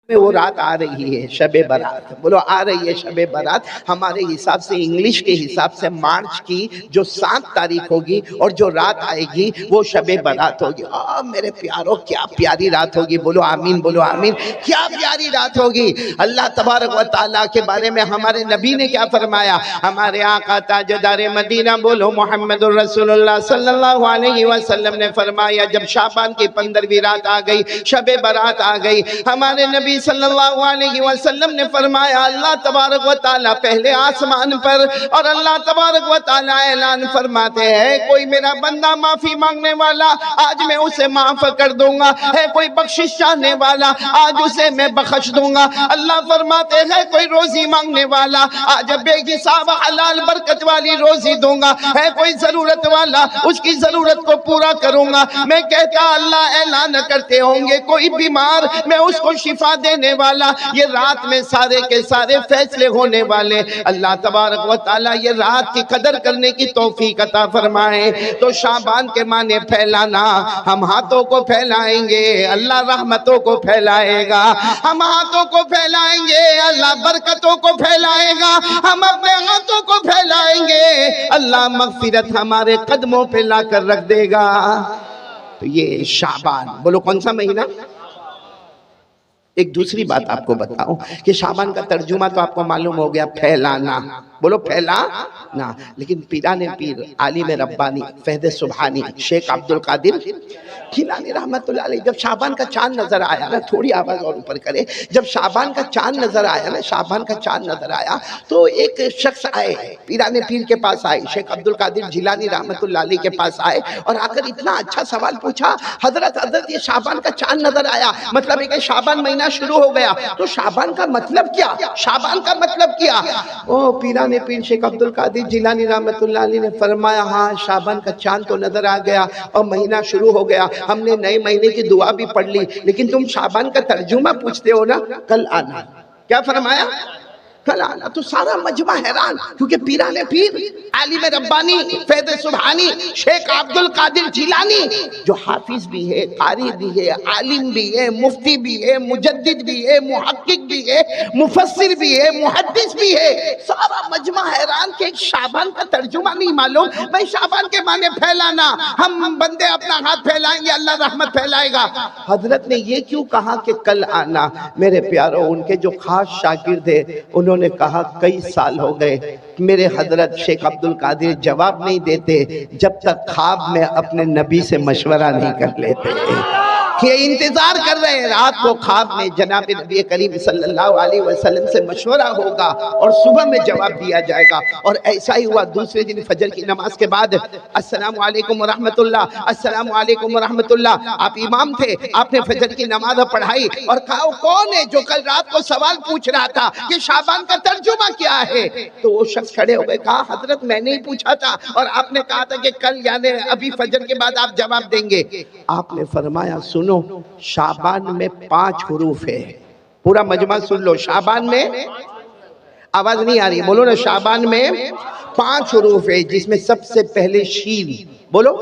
میں وہ رات آ رہی ہے شب برات، بولو آ رہی ہے شب برات۔ ہمارے حساب سے انگلش کے حساب سے مارچ کی جو 7 تاریخ ہوگی اور جو رات آئے گی وہ شب برات ہوگی۔ میرے پیاروں کیا پیاری رات ہوگی، بولو آمین، بولو آمین، کیا پیاری رات ہوگی۔ اللہ تبارک و تعالیٰ کے بارے میں ہمارے نبی نے کیا فرمایا، ہمارے آقا تاجدار مدینہ بولو محمد الرسول اللہ صلی اللہ علیہ وسلم نے فرمایا جب شعبان کی 15ویں رات آ گئی، شب برات آ گئی، ہمارے نبی صلی اللہ علیہ وسلم نے فرمایا اللہ تبارک و تعالیٰ پہلے آسمان پر، اور اللہ تبارک و تعالیٰ اعلان فرماتے ہیں کوئی میرا بندہ معافی مانگنے والا آج میں اسے معاف کر دوں گا، ہے کوئی بخشش چاہنے والا آج اسے میں بخش دوں گا۔ اللہ فرماتے ہیں کوئی روزی مانگنے والا آج بے حساب حلال برکت والی روزی دوں گا، ہے کوئی ضرورت والا اس کی ضرورت کو پورا کروں گا۔ میں کہتا اللہ اعلان کرتے ہوں گے کوئی بیمار میں اس کو شفا دینے والا، یہ رات میں سارے کے سارے فیصلے ہونے والے۔ اللہ تبارک و تعالیٰ یہ رات کی قدر کرنے کی توفیق عطا فرمائے۔ تو شعبان کے معنی پھیلانا، ہم ہاتھوں کو پھیلائیں گے اللہ رحمتوں کو پھیلائے گا، ہم ہاتھوں کو پھیلائیں گے اللہ برکتوں کو پھیلائے گا، ہم اپنے ہاتھوں کو پھیلائیں گے اللہ مغفرت ہمارے قدموں پہ لا کر رکھ دے گا۔ تو یہ شعبان، بولو کون سا مہینہ؟ ایک دوسری بات آپ کو بتاؤں کہ شعبان کا ترجمہ تو آپ کو معلوم ہو گیا، پھیلانا، بولو پھیلانا۔ لیکن پیران پیر عالم ربانی فیض سبحانی شیخ عبدالقادر جیلانی رحمت اللہ علیہ جب شعبان کا چاند نظر آیا نا، تھوڑی آواز اور اوپر کرے، جب شعبان کا چاند نظر آیا نا، شعبان کا چاند نظر آیا تو ایک شخص آئے پیران پیر کے پاس آئے، شیخ عبدالقادر جیلانی رحمت اللہ علیہ کے پاس آئے اور آ کر اتنا اچھا سوال پوچھا، حضرت یہ شعبان کا چاند نظر آیا، مطلب ہے کہ شعبان مہینہ شروع ہو گیا، تو شعبان کا مطلب کیا، شعبان کا مطلب کیا؟ پیران پیر شیخ عبدالقادر جیلانی رحمت اللہ علیہ نے فرمایا ہاں شعبان کا چاند تو نظر آ گیا اور مہینہ شروع ہو گیا، ہم نے نئے مہینے کی دعا بھی پڑھ لی، لیکن تم شعبان کا ترجمہ پوچھتے ہو نا، کل آنا۔ کیا فرمایا؟ کل آنا۔ تو سارا مجمع حیران، کیونکہ پیران پیر عالم ربانی فیض سبحانی شیخ عبدالقادر جیلانی جو حافظ بھی ہے، قاری بھی ہے، عالم بھی ہے، مفتی بھی ہے، مجدد بھی ہے، محقق بھی ہے، مفسر بھی ہے، محدث بھی ہے، سارا مجمع حیران کہ شعبان کا ترجمہ نہیں معلوم۔ بھائی شعبان کے معنی پھیلانا، ہم بندے اپنا ہاتھ پھیلائیں گے اللہ رحمت پھیلائے گا۔ حضرت نے یہ کیوں کہا کہ کل آنا؟ میرے پیاروں ان کے جو خاص شاگرد ہیں انہوں نے کہا کئی سال ہو گئے میرے حضرت شیخ عبدالقادر جواب نہیں دیتے جب تک خواب میں اپنے نبی سے مشورہ نہیں کر لیتے، کہ انتظار کر رہے ہیں رات کو خواب میں جناب نبی کریم صلی اللہ علیہ وسلم سے مشورہ ہوگا اور صبح میں جواب دیا جائے گا۔ اور ایسا ہی ہوا دوسرے دن فجر کی نماز کے بعد السلام علیکم ورحمت اللہ، السلام علیکم ورحمت اللہ، آپ امام تھے، آپ نے فجر کی نماز پڑھائی اور کہا کون ہے جو کل رات کو سوال پوچھ رہا تھا کہ شعبان کا ترجمہ کیا ہے؟ تو وہ شخص کھڑے ہو گئے، کہا حضرت میں نے ہی پوچھا تھا اور آپ نے کہا تھا کہ کل یعنی ابھی فجر کے بعد آپ جواب دیں گے۔ آپ نے فرمایا سنو شعبان میں 5 حروف ہے، پورا مجمع سن لو، شعبان میں آواز نہیں آ رہی، بولو نا، شعبان میں 5 حروف ہے جس میں سب سے پہلے شین، بولو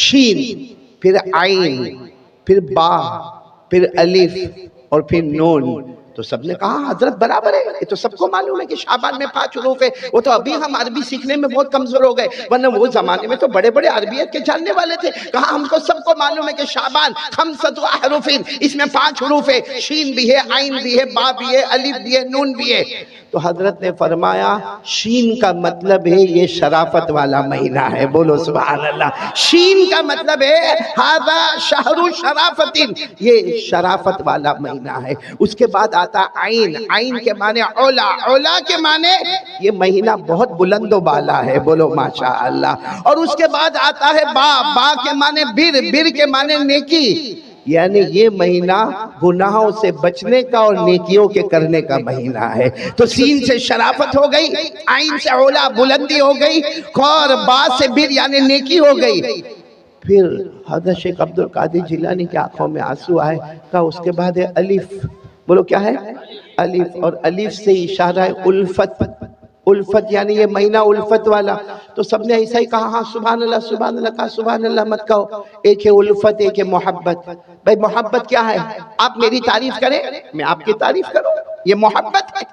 شین، پھر عین، پھر با، پھر الف اور پھر نون۔ تو سب نے کہا حضرت برابر ہے، یہ تو سب کو معلوم ہے کہ شعبان میں 5 حروف ہے۔ وہ تو ابھی ہم عربی سیکھنے میں بہت کمزور ہو گئے، ورنہ وہ زمانے میں تو بڑے بڑے عربیت کے جاننے والے تھے۔ کہا ہم کو سب کو معلوم ہے کہ شعبان 5 احرف، اس میں 5 حروف ہے، شین بھی ہے، عین بھی ہے، با بھی ہے، الف بھی ہے، نون بھی ہے۔ تو حضرت نے فرمایا شین کا مطلب ہے یہ شرافت والا مہینہ ہے، بولو سبحان اللہ۔ شین کا مطلب ہے ھذا شہر شرافت، یہ شرافت والا مہینہ ہے۔ اس کے بعد آتا عین، عین کے معنی اولا، اولا کے معنی یہ مہینہ بہت بلند و بالا ہے، بولو ماشاءاللہ۔ اور اس کے بعد آتا ہے با، با کے معنی بر، بر کے معنی نیکی، یعنی یہ مہینہ گناہوں سے بچنے کا اور نیکیوں کے کرنے کا مہینہ ہے۔ تو سین سے شرافت ہو گئی، عین سے اولا بلندی ہو گئی، اور با سے بر یعنی نیکی ہو گئی۔ پھر حضرت شیخ عبدالقادر جیلانی کی آنکھوں میں آنسو آئے، کہا اس کے بعد ہے الف، بولو کیا ہے؟ الف، اور الف سے اشارہ ہے الفت، الفت یعنی یہ مہینہ الفت والا. تو سب نے ایسا ہی کہا ہاں سبحان اللہ کہا, سبحان اللہ مت کہو. ایک ہے الفت, ایک ہے محبت. بھائی محبت کیا ہے؟ آپ میری تعریف کریں, میں آپ کی تعریف کروں, یہ محبت ہے.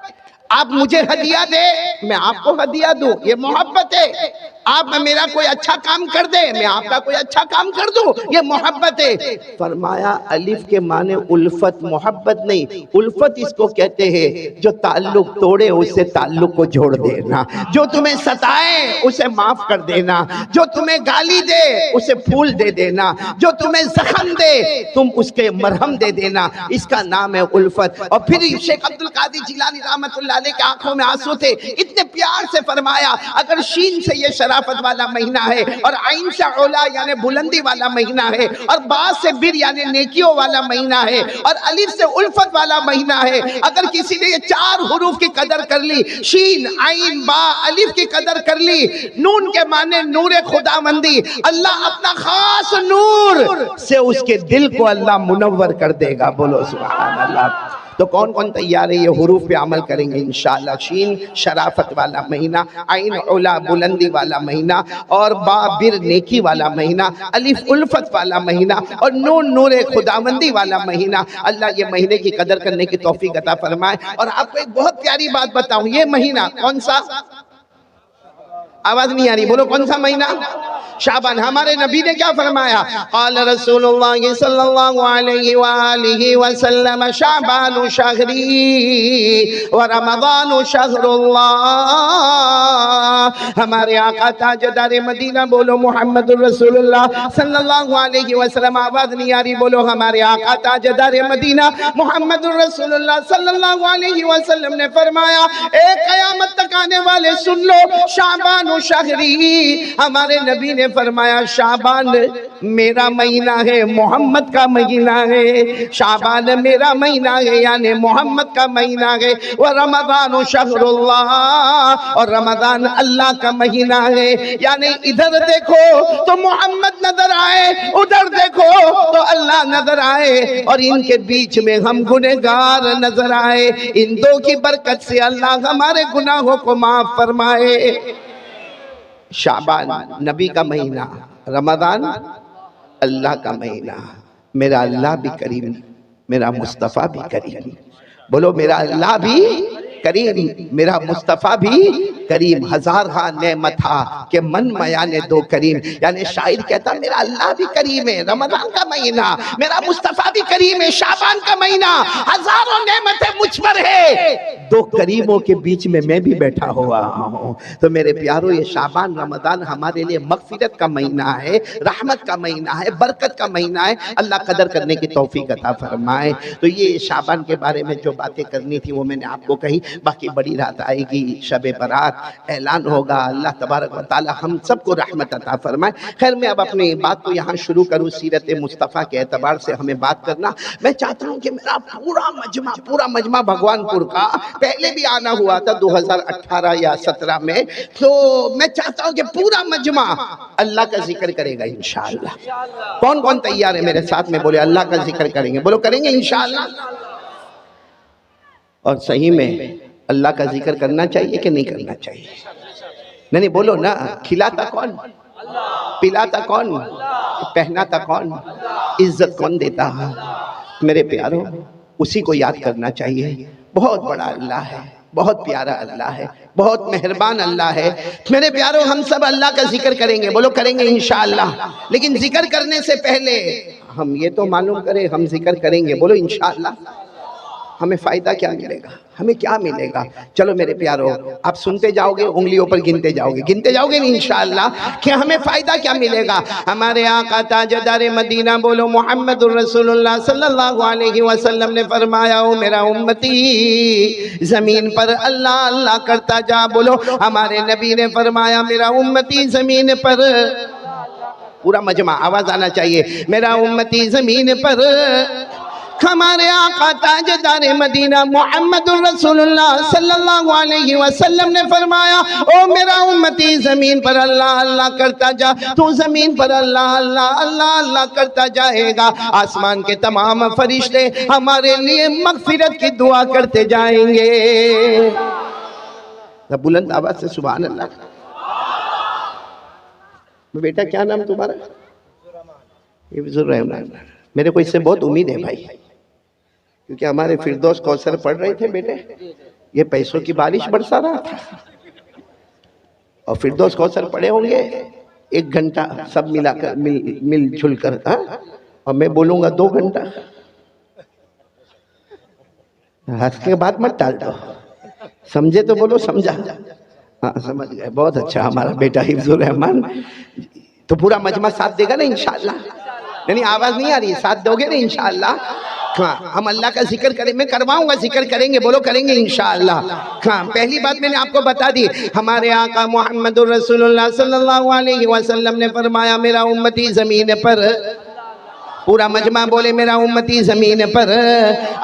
آپ مجھے ہدیہ دے, میں آپ کو ہدیہ دوں, یہ محبت ہے. آپ میرا کوئی اچھا کام کر دے, میں آپ کا کوئی اچھا کام کر دوں, یہ محبت ہے. فرمایا الف کے معنی الفت, محبت نہیں. الفت اس کو کہتے ہیں جو تعلق توڑے اس سے تعلق کو جوڑ دینا, جو تمہیں ستائے اسے معاف کر دینا, جو تمہیں گالی دے اسے پھول دے دینا, جو تمہیں زخم دے تم اس کے مرہم دے دینا, اس کا نام ہے الفت. اور پھر شیخ عبد القادر جیلانی رحمت اللہ علیہ کے آنکھوں میں آنسو تھے, اتنے پیار سے فرمایا اگر شین سے یہ شرافت والا مہینہ ہے, اور عین سے علا یعنی بلندی والا مہینہ ہے, اور با سے بر یعنی نیکیوں والا مہینہ ہے, اور الف سے الفت والا مہینہ ہے, اگر کسی نے یہ 4 حروف کی قدر کر لی, شین عین با الف کی قدر کر لی, نون کے معنی نور خداوندی, اللہ اپنا خاص نور سے اس کے دل کو اللہ منور کر دے گا. بولو سبحان اللہ. تو کون کون تیار ہے یہ حروف پہ عمل کریں گے انشاءاللہ؟ شین شرافت والا مہینہ, عین علا بلندی والا مہینہ, اور با بر نیکی والا مہینہ, الف الفت والا مہینہ, اور نون نور خداوندی والا مہینہ. اللہ یہ مہینے کی قدر کرنے کی توفیق عطا فرمائے. اور آپ کو ایک بہت پیاری بات بتاؤں, یہ مہینہ کون سا؟ آواز نہیں آ رہی, بولو کون سا مہینہ؟ شعبان. ہمارے نبی نے کیا فرمایا؟ قال رسول اللہ صلی اللہ علیہ وآلہ وسلم شعبان شہری ورمضان شہر اللہ. ہمارے آقا تاجدار مدینہ, بولو محمد الرسول اللہ صلی اللہ علیہ وسلم. آواز نہیں آ رہی, بولو ہمارے آقا تاجدار مدینہ محمد الرسول اللہ صلی اللہ علیہ وسلم نے فرمایا, اے قیامت تک آنے والے سن لو, شعبان شہری. ہمارے نبی نے فرمایا شعبان میرا مہینہ ہے, محمد کا مہینہ ہے. شعبان میرا مہینہ ہے یعنی محمد کا مہینہ ہے. ورمضان شہر اللہ, اور رمضان اللہ کا مہینہ ہے. یعنی ادھر دیکھو تو محمد نظر آئے, ادھر دیکھو تو اللہ نظر آئے, اور ان کے بیچ میں ہم گنہگار نظر آئے. ان دو کی برکت سے اللہ ہمارے گناہوں کو معاف فرمائے. شعبان نبی کا مہینہ, رمضان اللہ کا مہینہ. میرا اللہ بھی کریم, میرا مصطفیٰ بھی کریم. بولو میرا اللہ بھی کریم, میرا مصطفیٰ بھی کریم. ہزار ہاں نعمت ہا کہ من میان دو کریم. یعنی شاعر کہتا میرا اللہ بھی کریم ہے, رمضان کا مہینہ, میرا مصطفیٰ بھی کریم ہے, شعبان کا مہینہ, ہزاروں نعمتیں مجھ پر ہے, دو کریموں کے بیچ میں میں بھی بیٹھا ہوا ہوں. تو میرے پیارو یہ شعبان رمضان ہمارے لیے مغفرت کا مہینہ ہے, رحمت کا مہینہ ہے, برکت کا مہینہ ہے. اللہ قدر کرنے کی توفیق عطا فرمائے. تو یہ شعبان کے بارے میں جو باتیں کرنی تھی وہ میں نے آپ کو کہی. باقی بڑی رات آئے گی, شب برات اعلان ہوگا. اللہ تبارک و تعالی ہم سب کو رحمت عطا فرمائے. خیر میں اب اپنی بات کو یہاں شروع کروں. سیرت مصطفیٰ کے اعتبار سے ہمیں بات کرنا. میں چاہتا ہوں کہ میرا پورا مجمع بھگوان پور کا پہلے بھی آنا ہوا تھا 2018 یا 17 میں, تو میں چاہتا ہوں کہ پورا مجمع اللہ کا ذکر کرے گا انشاءاللہ. کون کون تیار ہے میرے ساتھ میں بولے اللہ کا ذکر کریں گے؟ بولو کریں گے انشاءاللہ. اور صحیح میں اللہ کا ذکر کرنا چاہیے کہ نہیں کرنا چاہیے؟ نہیں بولو نا. کھلاتا کون؟ پلاتا کون؟ پہناتا کون؟ عزت کون دیتا؟ میرے پیارو اسی کو یاد کرنا چاہیے. بہت بڑا اللہ ہے, بہت پیارا اللہ ہے, بہت مہربان اللہ ہے. میرے پیارو ہم سب اللہ کا ذکر کریں گے, بولو کریں گے انشاءاللہ. لیکن ذکر کرنے سے پہلے ہم یہ تو معلوم کریں ہم ذکر کریں گے, بولو انشاءاللہ. ہمیں فائدہ کیا ملے گا؟ ہمیں کیا ملے گا؟ چلو میرے پیارو آپ سنتے جاؤ گے, انگلیوں پر گنتے جاؤ گے انشاءاللہ کہ ہمیں فائدہ کیا ملے گا. ہمارے آقا تاجدار مدینہ بولو محمد الرسول اللہ صلی اللہ علیہ وسلم نے فرمایا, او میرا امتی زمین پر اللہ اللہ کرتا جا. بولو ہمارے نبی نے فرمایا میرا امتی زمین پر, پورا مجمع آواز آنا چاہیے, میرا امتی زمین پر. ہمارے آقا تاجدار مدینہ محمد الرسول اللہ صلی اللہ علیہ وسلم نے فرمایا, او میرا امتی زمین پر اللہ اللہ کرتا جا. تو زمین پر اللہ اللہ اللہ اللہ کرتا جائے گا, آسمان کے تمام فرشتے ہمارے لیے مغفرت کی دعا کرتے جائیں گے. بلند آواز سے سبحان اللہ. بیٹا کیا نام تمہارا؟ حفظ الرحمان. میرے کو اس سے بہت امید ہے بھائی، کیونکہ ہمارے فردوس کوثر پڑھ رہے تھے بیٹے، یہ پیسوں کی بارش برسا رہا تھا، اور فردوس کوثر پڑھے ہوں گے 1 گھنٹہ سب ملا کر مل جل کر، اور میں بولوں گا 2 گھنٹہ. ہنس کے بعد مت ٹال دو، سمجھے تو بولو سمجھا. ہاں سمجھ گئے، بہت اچھا ہمارا بیٹا حفظ الرحمان. تو پورا مجمع ساتھ دے گا نا انشاءاللہ؟ نہیں آواز نہیں آ رہی ہے، ساتھ دو گے نا انشاءاللہ؟ ہاں ہم اللہ کا ذکر کریں، میں کرواؤں گا ذکر، کریں گے، بولو کریں گے انشاءاللہ. ہاں پہلی بات میں نے آپ کو بتا دی، ہمارے آقا محمد الرسول اللہ صلی اللہ علیہ وسلم نے فرمایا میرا امتی زمین پر، پورا مجمع بولے میرا امتی زمین پر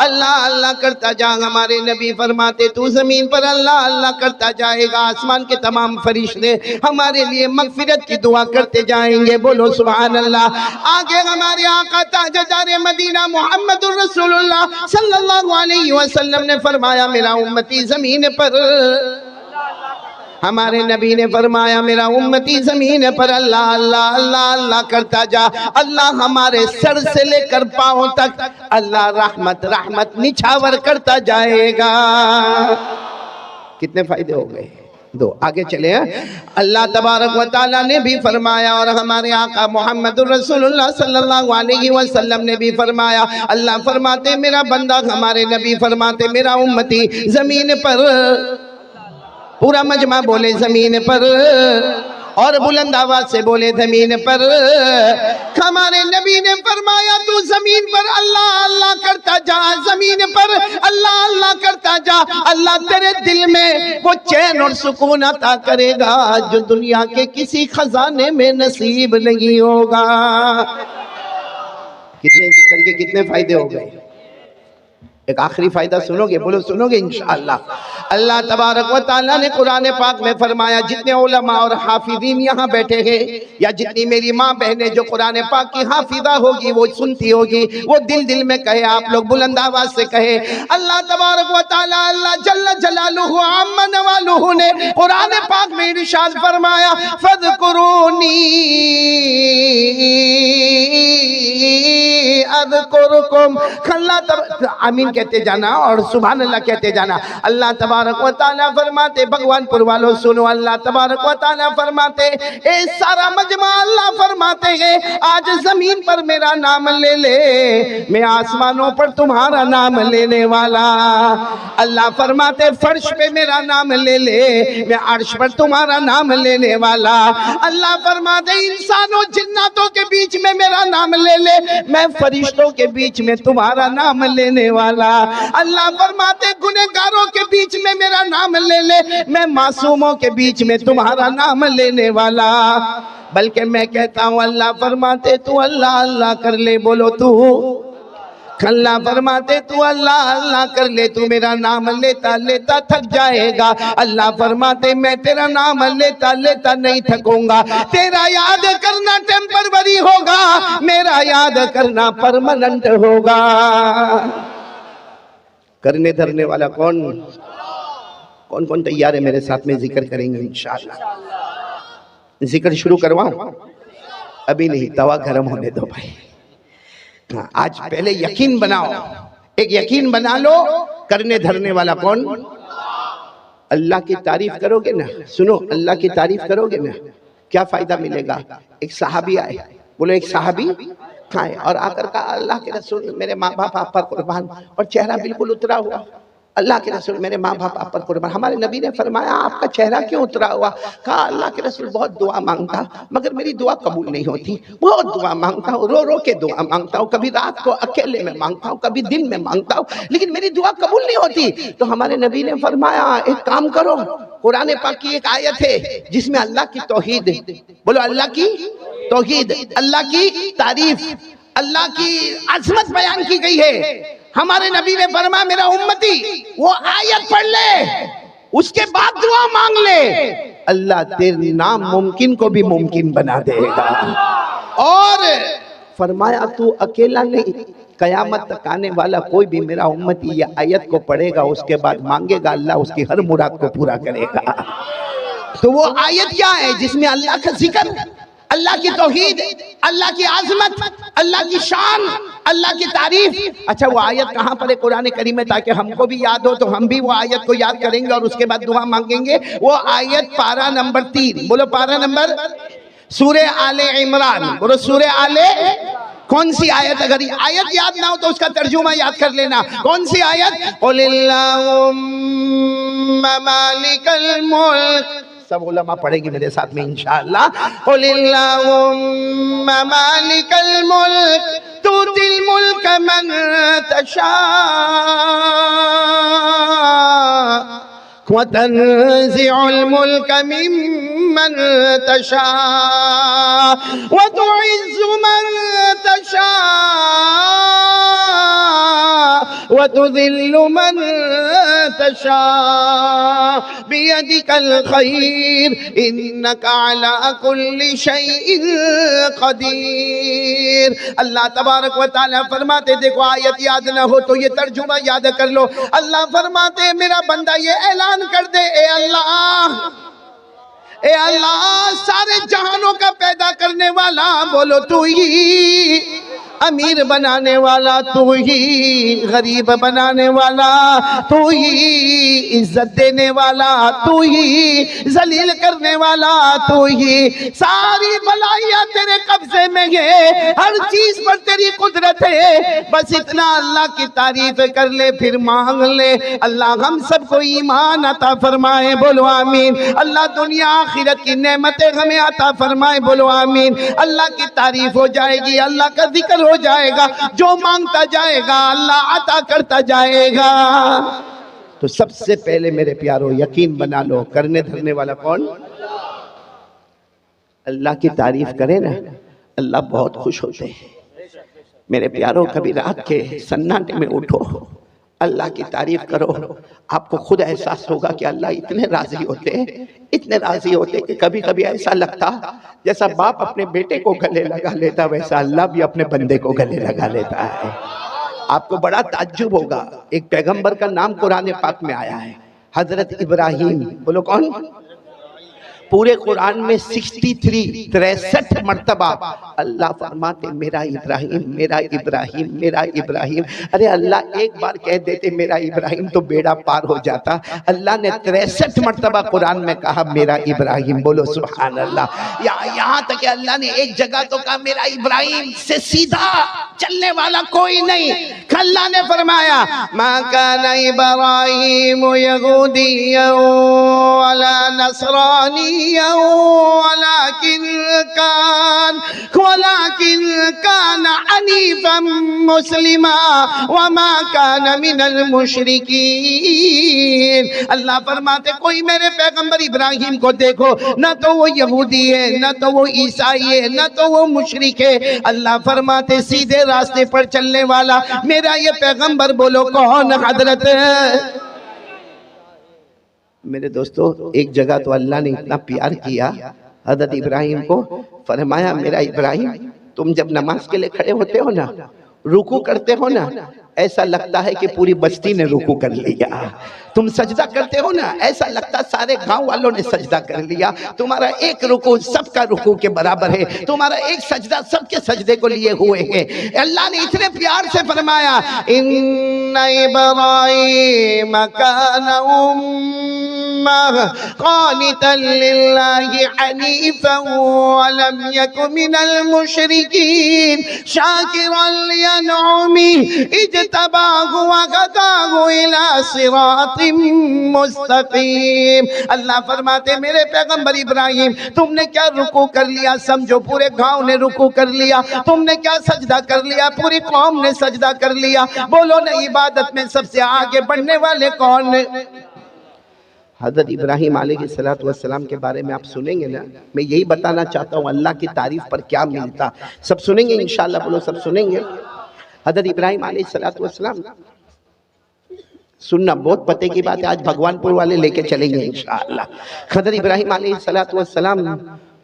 اللہ اللہ کرتا جا. ہمارے نبی فرماتے تو زمین پر اللہ اللہ کرتا جائے گا، آسمان کے تمام فرشتے ہمارے لیے مغفرت کی دعا کرتے جائیں گے، بولو سبحان اللہ. آگے ہمارے آقا تاجدار مدینہ محمد الرسول اللہ صلی اللہ علیہ وسلم نے فرمایا میرا امتی زمین پر، ہمارے نبی نے فرمایا میرا امتی زمین پر اللہ اللہ اللہ اللہ کرتا جا. اللہ ہمارے سر سے لے کر پاؤں تک اللہ رحمت رحمت نچھاور کرتا جائے گا. کتنے فائدے ہو گئے؟ 2. آگے چلے ہیں. اللہ تبارک و تعالیٰ نے بھی فرمایا اور ہمارے آقا محمد الرسول اللہ صلی اللہ علیہ وسلم نے بھی فرمایا. اللہ فرماتے میرا بندہ، ہمارے نبی فرماتے میرا امتی زمین پر، پورا مجمع بولے زمین پر، اور بلند آواز سے بولے زمین پر. ہمارے نبی نے فرمایا تو زمین پر اللہ اللہ کرتا جا، زمین پر اللہ اللہ کرتا جا، اللہ تیرے دل میں وہ چین اور سکون عطا کرے گا جو دنیا کے کسی خزانے میں نصیب نہیں ہوگا. کتنے ذکر کے کتنے فائدے ہو گئے؟ ایک آخری فائدہ سنو گے؟ بولو سنو گے انشاءاللہ. اللہ تبارک و تعالیٰ نے قرآن پاک میں فرمایا، جتنے علماء اور حافظین یہاں بیٹھے ہیں، یا جتنی میری ماں بہنیں جو قرآن پاک کی حافظہ ہوگی وہ سنتی ہوگی، وہ دل دل میں کہے، آپ لوگ بلند آواز سے کہے، اللہ تبارک و تعالیٰ اللہ جل جلالہ عم نوالہ نے قرآن پاک میں ارشاد فرمایا فَاذْكُرُونِي اذکرکم. اللہ آمین کہتے جانا اور سبحان اللہ کہتے جانا. اللہ تبارک و تعالیٰ فرماتے، بھگوان پور والوں سنو، اللہ تبارک و تعالیٰ فرماتے، اے سارا مجمع اللہ فرماتے ہیں آج زمین پر میرا نام لے لے، میں آسمانوں پر تمہارا نام لینے والا. اللہ فرماتے فرش پہ میرا نام لے لے، میں عرش پر تمہارا نام لینے والا. اللہ فرماتے انسانوں جناتوں کے بیچ میں میرا نام لے لے، میں فرشتوں کے بیچ میں تمہارا نام لینے والا. اللہ فرماتے گنہگاروں کے بیچ میں میرا نام لے لے، میں معصوموں کے بیچ میں تمہارا نام لینے والا. بلکہ میں کہتا ہوں اللہ فرماتے تو اللہ اللہ کر لے، بولو تو. اللہ فرماتے تو اللہ اللہ کر لے، تو میرا نام لیتا لیتا تھک جائے گا. اللہ فرماتے میں تیرا نام لیتا لیتا نہیں تھکوں گا. تیرا یاد کرنا ٹیمپروری ہوگا، میرا یاد کرنا پرماننٹ ہوگا. کرنے دھرنے والا کون کون کون تیار ہے میرے ساتھ میں ذکر کریں گے انشاءاللہ؟ ذکر شروع کرواؤں؟ ابھی نہیں، توا گرم ہونے دو بھائی. آج پہلے یقین بناؤ، ایک یقین بنا لو. کرنے دھرنے والا کون؟ اللہ کی تعریف کرو گے نا، سنو اللہ کی تعریف کرو گے نا، کیا فائدہ ملے گا؟ ایک صحابی آئے، بولو ایک صحابی آئے اور آ کر کہا اللہ کے رسول میرے ماں باپ آپ پر قربان، اور چہرہ بالکل اترا ہوا. اللہ کے رسول میرے ماں باپ آپ پر قربان. ہمارے نبی نے فرمایا آپ کا چہرہ کیوں اترا ہوا؟ کہا اللہ کے رسول بہت دعا مانگتا مگر میری دعا قبول نہیں ہوتی، بہت دعا مانگتا ہوں، رو رو کے دعا مانگتا ہوں، کبھی رات کو اکیلے میں مانگتا ہوں، کبھی دن میں مانگتا ہوں، لیکن میری دعا قبول نہیں ہوتی. تو ہمارے نبی نے فرمایا ایک کام کرو، قرآن پاک کی ایک آیت ہے جس میں اللہ کی توحید، بولو اللہ کی توحید، اللہ کی تعریف، اللہ کی عظمت بیان کی گئی ہے. ہمارے نبی نے فرمایا میرا امتی وہ آیت پڑھ لے، اس کے بعد دعا مانگ لے، اللہ تیرے نام ممکن کو بھی ممکن بنا دے گا. اور فرمایا تو اکیلا نہیں، قیامت تک آنے والا کوئی بھی میرا امتی یہ آیت کو پڑھے گا، اس کے بعد مانگے گا، اللہ اس کی ہر مراد کو پورا کرے گا۔ تو وہ آیت کیا ہے جس میں اللہ کا ذکر، اللہ کی توحید، اللہ کی عظمت، اللہ کی شان، اللہ کی تعریف۔ اچھا وہ آیت کہاں پر ہے قرآن کریم میں، تاکہ ہم کو بھی یاد ہو تو ہم بھی وہ آیت کو یاد کریں گے اور اس کے بعد دعا مانگیں گے۔ وہ آیت پارہ نمبر 3، بولو پارہ نمبر، سورہ آل عمران، بولو سورہ آل، کون سی آیت؟ اگر آیت یاد نہ ہو تو اس کا ترجمہ یاد کر لینا۔ کون سی آیت؟ قُلِ اللَّهُمَّ مَالِكَ الْمُلْكِ، سب علماء پڑھیں گے میرے ساتھ میں انشاءاللہ۔ قُلِ اللَّهُمَّ مَالِكَ الْمُلْكِ تُؤْتِي الْمُلْكَ مَن تَشَاءُ وَتَنزِعُ الْمُلْكَ مِمَّن تَشَاءُ وَتُعِزُّ مَن تَشَاءُ وَتُذِلُّ مَن تَشَاءُ بِيَدِكَ الْخَيْرُ إِنَّكَ عَلَى كُلِّ شَيْءٍ قَدِيرٌ۔ اللہ تبارک و تعالیٰ فرماتے، دیکھو آیت یاد نہ ہو تو یہ ترجمہ یاد کر لو۔ اللہ فرماتے میرا بندہ یہ اعلان کر دے، اے اللہ سارے جہانوں کا پیدا کرنے والا، بولو تو ہی امیر بنانے والا، تو ہی غریب بنانے والا، تو ہی عزت دینے والا، تو ہی ذلیل کرنے والا، تو ہی ساری بلائیاں تیرے قبضے میں ہے، ہر چیز پر تیری قدرت ہے۔ بس اتنا اللہ کی تعریف کر لے، پھر مانگ لے۔ اللہ ہم سب کو ایمان عطا فرمائے، بولو آمین۔ اللہ دنیا آخرت کی نعمتیں ہمیں عطا فرمائے، بولو آمین۔ اللہ کی تعریف ہو جائے گی، اللہ کا ذکر ہو جائے گا، جو مانگتا جائے گا اللہ عطا کرتا جائے گا۔ تو سب سے پہلے میرے پیارو یقین بنا لو، کرنے دھرنے والا کون؟ اللہ کی تعریف کرے نا اللہ بہت خوش ہوتے ہیں۔ میرے پیارو کبھی رات کے سناٹے میں اٹھو، اللہ کی تعریف کرو، آپ کو خود احساس ہوگا کہ اللہ اتنے راضی ہوتے ہیں، اتنے راضی ہوتے ہیں کہ کبھی کبھی ایسا لگتا جیسا باپ اپنے بیٹے کو گلے لگا لیتا، ویسا اللہ بھی اپنے بندے کو گلے لگا لیتا ہے۔ آپ کو بڑا تعجب ہوگا، ایک پیغمبر کا نام قرآن پاک میں آیا ہے، حضرت ابراہیم، بولو کون؟ پورے قرآن میں 63 مرتبہ اللہ فرماتے میرا ابراہیم، میرا ابراہیم، میرا ابراہیم۔ ارے اللہ ایک بار کہہ دیتے میرا ابراہیم تو بیڑا پار ہو جاتا، اللہ نے 63 مرتبہ قرآن میں کہا میرا ابراہیم، بولو سبحان اللہ۔ یہاں تک کہ اللہ نے ایک جگہ تو کہا میرا ابراہیم سے سیدھا چلنے والا کوئی نہیں۔ اللہ نے فرمایا ما کان ابراہیم یہودیا ولا نصرانی ولكن كان حنيفا مسلما وما كان من المشركين۔ اللہ فرماتے کوئی میرے پیغمبر ابراہیم کو دیکھو، نہ تو وہ یہودی ہے، نہ تو وہ عیسائی ہے، نہ تو وہ مشرک ہے۔ اللہ فرماتے سیدھے راستے پر چلنے والا میرا یہ پیغمبر، بولو کون؟ حضرت میرے دوستو ایک جگہ تو اللہ نے اتنا پیار کیا حضرت ابراہیم کو، فرمایا میرا ابراہیم تم جب نماز کے لئے کھڑے ہوتے ہو نا، رکوع کرتے ہو نا، ایسا لگتا ہے کہ پوری بستی نے رکوع کر لیا۔ تم سجدہ کرتے ہو نا، ایسا لگتا سارے گاؤں والوں نے سجدہ کر لیا۔ تمہارا ایک رکوع سب کا رکوع کے برابر ہے، تمہارا ایک سجدہ سب کے سجدے کو لیے ہوئے ہیں۔ اللہ نے اتنے پیار سے فرمایا ان ابراہیم کان قانتا للہ حنیفا ولم یک من المشرکین شاکرا لانعمہ اجتباہ وہداہ الی صراط مستقیم۔ اللہ فرماتے میرے پیغمبر ابراہیم تم نے کیا رکوع کر لیا، سمجھو پورے گاؤں نے رکوع کر لیا۔ تم نے کیا سجدہ کر لیا، پوری قوم نے سجدہ کر لیا۔ بولو نا عبادت میں سب سے آگے بڑھنے والے کون؟ حضرت ابراہیم علیہ السلام کے بارے میں آپ سنیں گے نا، میں یہی بتانا چاہتا ہوں اللہ کی تعریف پر کیا ملتا، سب سنیں گے انشاءاللہ، بولو سب سنیں گے۔ حضرت ابراہیم علیہ السلام سننا بہت پتے کی بات ہے، آج بھگوان پور والے لے کے چلیں گے انشاءاللہ۔ حضرت ابراہیم علیہ السلام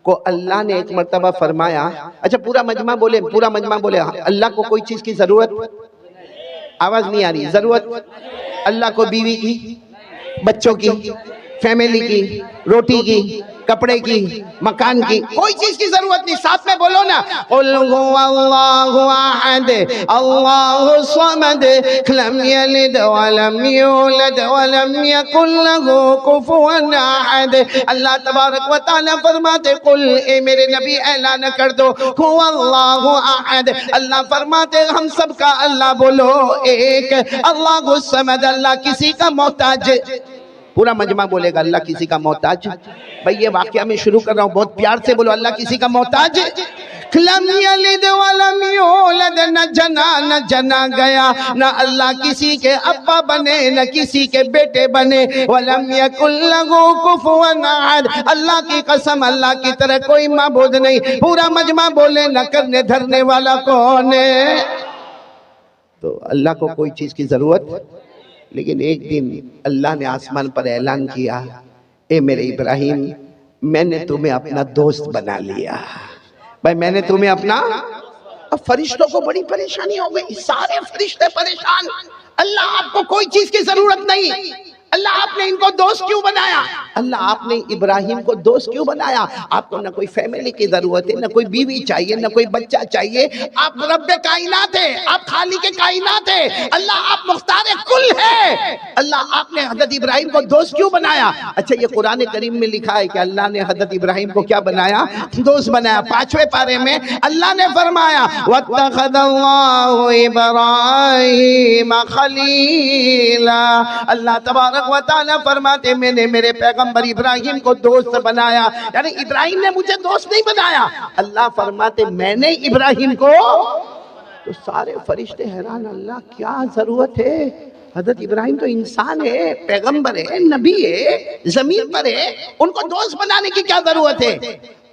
کو اللہ نے ایک مرتبہ فرمایا، اچھا پورا مجمع بولے اللہ کو کوئی چیز کی ضرورت، آواز نہیں آ رہی، ضرورت اللہ کو بیوی کی، بچوں کی، فیملی کی، روٹی کی، کپڑے کی، مکان کی، کوئی چیز کی ضرورت نہیں. ساتھ میں بولو نا، قل هو اللہ احد اللہ الصمد لم یلد ولم یولد ولم یکن له کفوا احد. اللہ تبارک و تعالی فرماتے قل، اے میرے نبی اعلان کر دو، هو اللہ احد، اللہ فرماتے ہم سب کا اللہ بولو ایک، اللہ الصمد، اللہ کسی کا محتاج. پورا مجمع بولے گا اللہ کسی کا محتاج. بھئی یہ واقعہ میں شروع کر رہا ہوں، بہت پیار سے بولو اللہ کسی کا محتاج. لم یلد ولم یولد، نہ جنا گیا، نہ اللہ کسی کے ابا بنے نہ کسی کے بیٹے بنے. ولم یکن لہ کفوا احد، اللہ کی قسم اللہ کی طرح کوئی معبود نہیں. پورا مجمع بولے نہ کرنے دھرنے والا کون ہے. تو اللہ کو کوئی چیز کی ضرورت، لیکن ایک دن اللہ نے آسمان پر اعلان کیا، اے میرے ابراہیم میں نے تمہیں اپنا دوست بنا لیا. بھائی میں نے تمہیں اپنا. اب فرشتوں کو بڑی پریشانی ہو گئی، سارے فرشتے پریشان. اللہ آپ کو کوئی چیز کی ضرورت نہیں، اللہ آپ نے ان کو دوست کیوں بنایا؟ اللہ آپ نے ابراہیم کو دوست کیوں بنایا؟ آپ کو نہ کوئی فیملی کی ضرورت ہے، نہ کوئی بیوی چاہیے، نہ کوئی بچہ چاہیے. آپ رب کائنات ہے، آپ خالق کائنات ہے، اللہ آپ مختار کل ہے. اللہ آپ نے حضرت ابراہیم کو دوست کیوں بنایا؟ اچھا یہ قرآن کریم میں لکھا ہے کہ اللہ نے حضرت ابراہیم کو کیا بنایا؟ دوست بنایا. 5ویں پارے میں اللہ نے فرمایا وَاتَّخَذَ اللَّهُ إِبْرَاهِيمَ خَلِيلًا. اللہ تبارک و تعالیٰ فرماتے میں نے میرے پیغمبر ابراہیم کو دوست بنایا. یعنی ابراہیم نے مجھے دوست نہیں بنایا، اللہ فرماتے میں نے ابراہیم کو. تو سارے فرشتے حیران، اللہ کیا ضرورت ہے؟ حضرت ابراہیم تو انسان ہے، پیغمبر ہے، نبی ہے، زمین پر ہے، ان کو دوست بنانے کی کیا ضرورت ہے؟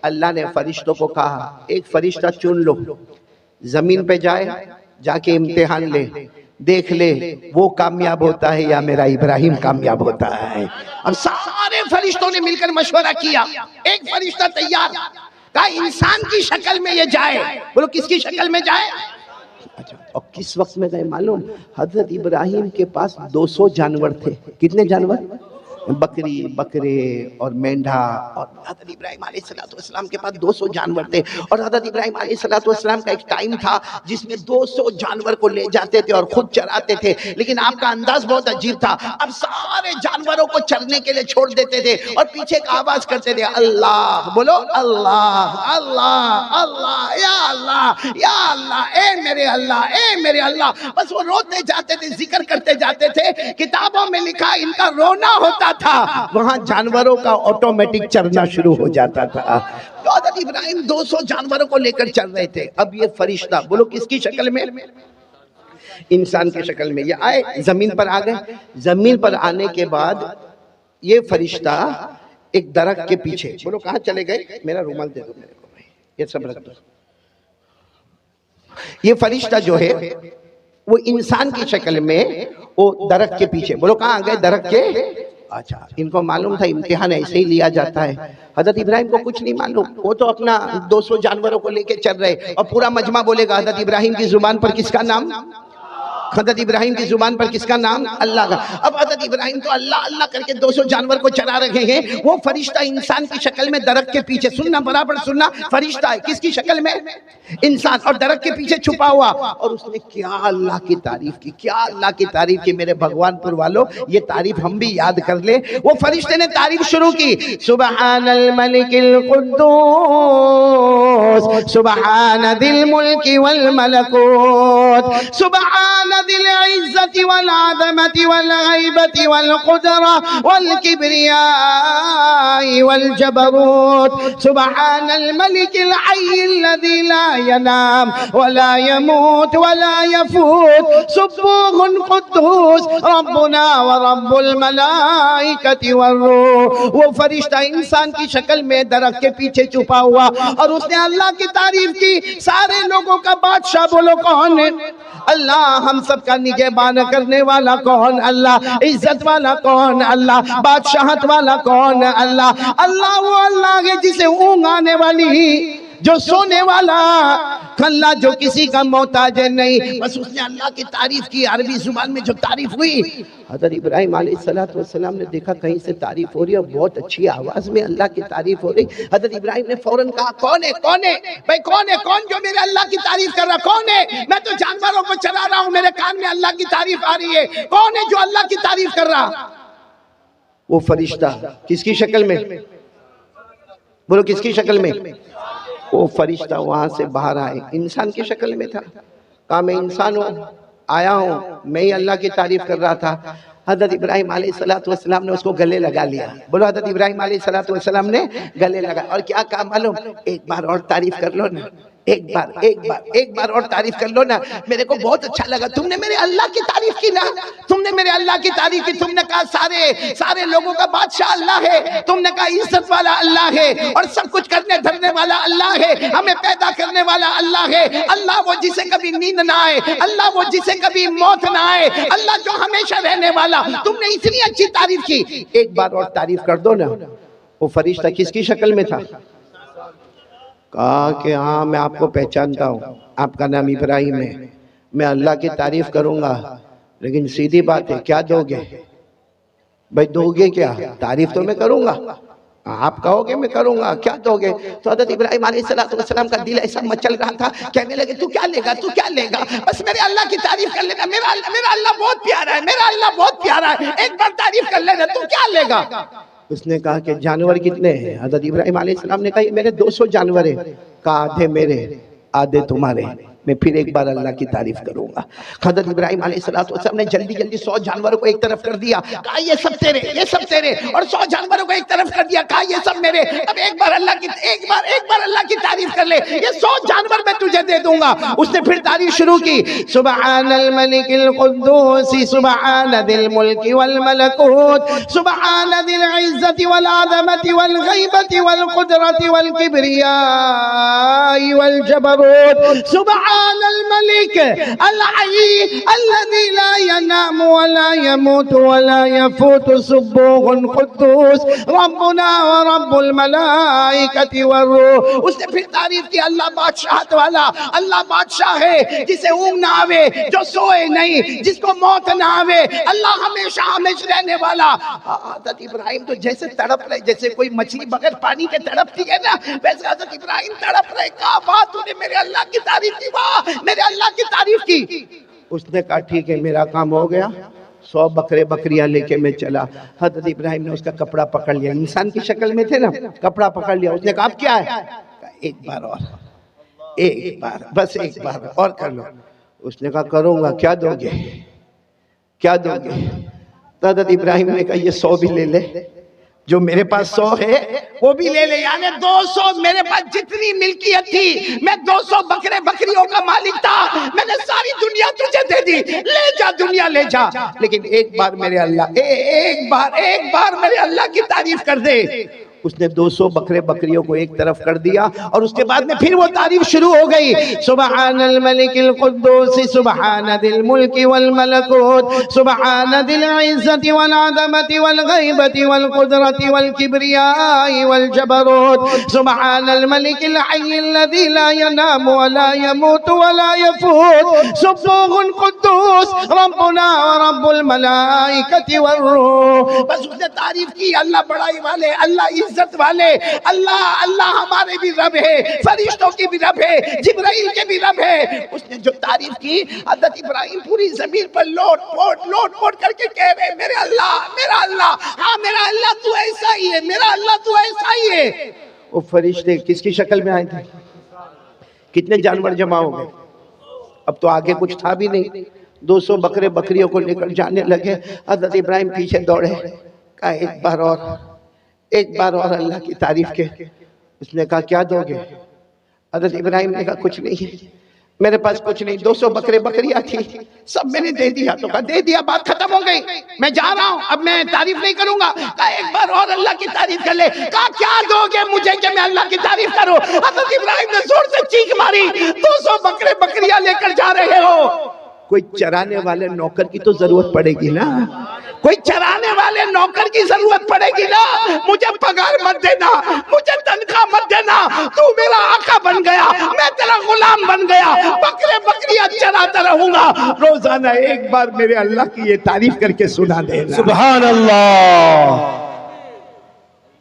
اللہ نے فرشتوں کو کہا ایک فرشتہ چن لو، زمین پہ جائے، جا کے امتحان لے، دیکھ لے وہ کامیاب ہوتا ہے یا میرا ابراہیم کامیاب ہوتا ہے. اب سارے فرشتوں نے مل کر مشورہ کیا، ایک فرشتہ تیار، کہا انسان کی شکل میں یہ جائے. بولو کس کی شکل میں جائے؟ اور کس وقت میں گئے معلوم؟ حضرت ابراہیم کے پاس 200 جانور تھے. کتنے جانور؟ بکری، بکرے اور مینڈھا. اور حضرت ابراہیم علیہ السلام کے پاس 200 جانور تھے. اور حضرت ابراہیم علیہ السلام کا ایک ٹائم تھا جس میں 200 جانور کو لے جاتے تھے اور خود چراتے تھے. لیکن آپ کا انداز بہت عجیب تھا، اب سارے جانوروں کو چرنے کے لیے چھوڑ دیتے تھے اور پیچھے کا آواز کرتے تھے اللہ. بولو اللہ اللہ اللہ یا اللہ یا اللہ، اے میرے اللہ اے میرے اللہ. بس وہ روتے جاتے تھے، ذکر کرتے جاتے تھے. کتابوں میں لکھا ان کا رونا ہوتا تھا، وہاں جانوروں کا آٹومیٹک چرنا شروع ہو جاتا تھا. تو حضرت ابراہیم 200 جانوروں کو لے کر چل رہے تھے. اب یہ فرشتہ بولو کس کی شکل میں؟ انسان کی شکل میں یہ آئے، زمین پر آ گئے. زمین پر آنے کے بعد یہ فرشتہ ایک درخت کے پیچھے، بولو کہاں چلے گئے؟ میرا رومال دے دو میرے کو بھائی، یہ سب رکھ دو. یہ فرشتہ جو ہے وہ انسان کی شکل میں وہ درخت کے پیچھے، بولو کہاں گئے؟ درخت کے. اچھا ان کو معلوم تھا امتحان ایسے ہی لیا جاتا ہے. حضرت ابراہیم کو کچھ نہیں معلوم، وہ تو اپنا 200 جانوروں کو لے کے چل رہے. اور پورا مجمع بولے گا حضرت ابراہیم کی زبان پر کس کا نام؟ حضرت ابراہیم کی زبان پر کس کا نام؟ اللہ کا. اب حضرت ابراہیم تو اللہ اللہ کر کے 200 جانور کو چرا رہے ہیں. وہ فرشتہ انسان کی شکل میں درخت کے پیچھے، سننا برابر سننا، فرشتہ ہے کس کی شکل میں؟ انسان، اور درخت کے پیچھے چھپا ہوا. اور اس نے کیا اللہ کی تعریف کی، کیا اللہ کی تعریف کی. میرے بھگوان پور والوں یہ تعریف ہم بھی یاد کر لیں. وہ فرشتے نے تعریف شروع کی، سبحان الملک القدوس سبحان ذی الملک والملکوت سبحان ذی العزت والعظمت والغیبت والقدرہ والکبریاء والجبروت سبحان الملک الحی الذی لا ينام ولا يموت ولا يفوت سبوح قدوس ربنا ورب الملائکۃ والروح. وہ فرشتہ انسان کی شکل میں درخت کے پیچھے چھپا ہوا اور اس نے اللہ کی تعریف کی. سارے لوگوں کا بادشاہ بولو کون ہے؟ اللہ. ہم سب کا نگہبان کرنے والا کون؟ اللہ. عزت والا کون؟ اللہ. بادشاہت والا کون؟ اللہ. اللہ وہ اللہ ہے جسے اونگ آنے والی، جو سونے والا، اللہ جو کسی کا محتاج نہیں. بس اس نے اللہ کی تعریف کی. عربی زبان میں جو تعریف ہوئی، حضرت ابراہیم علیہ السلام نے دیکھا کہیں سے تعریف ہو رہی ہے، اور بہت اچھی آواز میں اللہ کی تعریف ہو رہی. حضرت ابراہیم نے فوراً کہا کون ہے کون ہے بھائی، کون ہے کون جو میرے اللہ کی تعریف کر رہا؟ کون ہے؟ میں تو جانوروں کو چلا رہا ہوں، میرے کان میں اللہ کی تعریف آ رہی ہے. کون ہے جو اللہ کی تعریف کر رہا؟ وہ فرشتہ. کس کی شکل میں؟ بولو کس کی شکل میں؟ وہ فرشتہ وہاں سے باہر آئے، انسان کی شکل میں تھا. کہا میں انسان ہوں، آیا ہوں، میں ہی اللہ کی تعریف کر رہا تھا. حضرت ابراہیم علیہ السلام نے اس کو گلے لگا لیا. بولو حضرت ابراہیم علیہ السلام نے گلے لگا، اور کیا کہا معلوم؟ ایک بار اور تعریف کر لو نا، ایک بار اور تعریف کر لو نا. میرے کو بہت اچھا لگا، تم نے میرے اللہ کی تعریف کی نا، تم نے میرے اللہ کی تعریف کی. تم نے کہا سارے لوگوں کا بادشاہ اللہ ہے، تم نے کہا عزت والا اللہ ہے، اور سب کچھ کرنے دھرنے والا اللہ ہے، ہمیں پیدا کرنے والا اللہ ہے. اللہ وہ جسے کبھی نیند نہ آئے، اللہ وہ جسے کبھی موت نہ آئے، اللہ جو ہمیشہ رہنے والا. تم نے اتنی اچھی تعریف کی، ایک بار اور تعریف کر دو نا. وہ فرشتہ کس کی شکل میں تھا؟ کہا کہ ہاں میں آپ کو پہچانتا ہوں، آپ کا نام ابراہیم ہے، میں اللہ کی تعریف کروں گا، لیکن سیدھی بات ہے کیا دو گے؟ بھائی دو گے کیا؟ تعریف تو میں کروں گا، آپ کہو گے میں کروں گا، کیا دو گے؟ تو حضرت ابراہیم علیہ السلام کا دل ایسا مچل رہا تھا، کہنے لگے تو کیا لے گا، تو کیا لے گا؟ بس میرے اللہ کی تعریف کر لینا، میرا اللہ بہت پیارا ہے، میرا اللہ بہت پیارا ہے، ایک بار تعریف کر لینا، تو کیا لے گا؟ اس نے کہا کہ جانور کتنے ہیں؟ حضرت ابراہیم علیہ السلام نے کہا یہ میرے 200 جانور ہیں. کہا آدھے میرے آدھے تمہارے. میں پھر ایک بار اللہ کی تعریف کروں گا. حضرت ابراہیم علیہ السلام نے جلدی 100 جانوروں کو ایک طرف کر دیا. کہا یہ سب تیرے، یہ سب تیرے، اور 100 جانوروں کو ایک طرف کر دیا. کہا یہ سب میرے. اب ایک بار اللہ کی تعریف کر لے، یہ 100 جانور میں تجھے دے دوں گا. اس نے پھر تعریف شروع کی. سبحان الملک القدوس سبحان ذی الملک والملکوت سبحان ذی العزت والعظمت والغیبت والقدرت والکبریاء والجبروت سبحان الملك الحي الذي لا ينام ولا يموت ولا يفوت سبوح قدوس ربنا ورب الملائكة والروح. اس نے پھر تعریف کی اللہ بادشاہت والا، اللہ بادشاہ ہے جسے اونگ نہ آوے، جو سوئے نہیں، جس کو موت نہ آوے، اللہ ہمیشہ رہنے والا. حضرت ابراہیم تو جیسے تڑپ رہے، جیسے کوئی مچھلی بغیر پانی کے تڑپتی ہے نا، ویسے حضرت ابراہیم تڑپ رہے. کہا بات تو نے میرے اللہ کی تعریف کی، میرے اللہ کی تعریف کی. اس نے کہا ٹھیک ہے میرا کام ہو گیا. 100 بکریاں لے کے میں چلا. حضرت ابراہیم نے اس کا کپڑا پکڑ لیا، انسان کی شکل میں تھے نا، کپڑا پکڑ لیا. اس نے کہا اب کیا ہے؟ ایک بار اور، ایک بار، بس ایک بار اور کر لو. اس نے کہا کروں گا. کیا دو گے؟ کیا دو گے؟ تو حضرت ابراہیم نے کہا یہ 100 بھی لے لے، جو میرے پاس 100 ہے وہ بھی لے لے. یعنی 200 میرے پاس جتنی ملکیت تھی، میں 200 بکریوں کا مالک تھا، میں نے ساری دنیا تجھے دے دی، لے جا دنیا لے جا. لیکن ایک بار میرے اللہ، ایک بار میرے اللہ کی تعریف کر دے. اس نے 200 بکریوں کو ایک طرف کر دیا، اور اس کے بعد میں پھر وہ تعریف شروع ہو گئی. سبحان الملک القدوس سبحان ذی الملک والملکوت سبحان ذی العزت والعظمت والغیبت والقدرت والکبریاء والجبروت سبحان الملک الحی الذی لا ینام ولا يموت ولا يفوت سبوح قدوس ربنا ورب الملائکة والروح. بس اس نے تعریف کی. اللہ بڑائی والے، اللہ عزت والے، اللہ ہمارے بھی رب ہے، فرشتوں کی بھی رب ہے، جبرائیل کے بھی رب ہے. اس نے جو تعریف کی، حضرت ابراہیم پوری زمین پر لوٹ کر کے کہہ رہے میرے اللہ، ہاں میرا اللہ تو ایسا ہی ہے، میرا اللہ تو ایسا ہی ہے. وہ فرشتے کس کی شکل میں آئے تھے؟ کتنے جانور جمع ہو گئے؟ اب تو آگے کچھ تھا بھی نہیں. 200 بکریوں کو لے کر جانے لگے. حضرت ابراہیم پیچھے دوڑے. کہا ایک بار اور اللہ کی تعریف کے. اس نے کہا کیا دو گے؟ حضرت ابراہیم نے کہا کچھ نہیں، میرے پاس کچھ نہیں. 200 بکریاں تھی، سب میں نے دے دیا. تو کہا دے دیا، بات ختم ہو گئی، میں جا رہا ہوں، اب میں تعریف نہیں کروں گا. کہا ایک بار اور اللہ کی تعریف کر لے. کہا کیا دو گے مجھے کہ میں اللہ کی تعریف کروں؟ حضرت ابراہیم نے زور سے چیخ ماری. 200 بکریاں لے کر جا رہے ہو، کوئی چرانے والے نوکر کی تو ضرورت پڑے گی نا، کوئی چرانے والے نوکر کی ضرورت پڑے گی نا. مجھے پگار مت دینا، مجھے تنخواہ مت دینا، تو میرا آقا بن گیا، میں تیرا غلام بن گیا، بکرے بکریاں چراتا رہوں گا. روزانہ ایک بار میرے اللہ کی یہ تعریف کر کے سنا دینا. سبحان اللہ.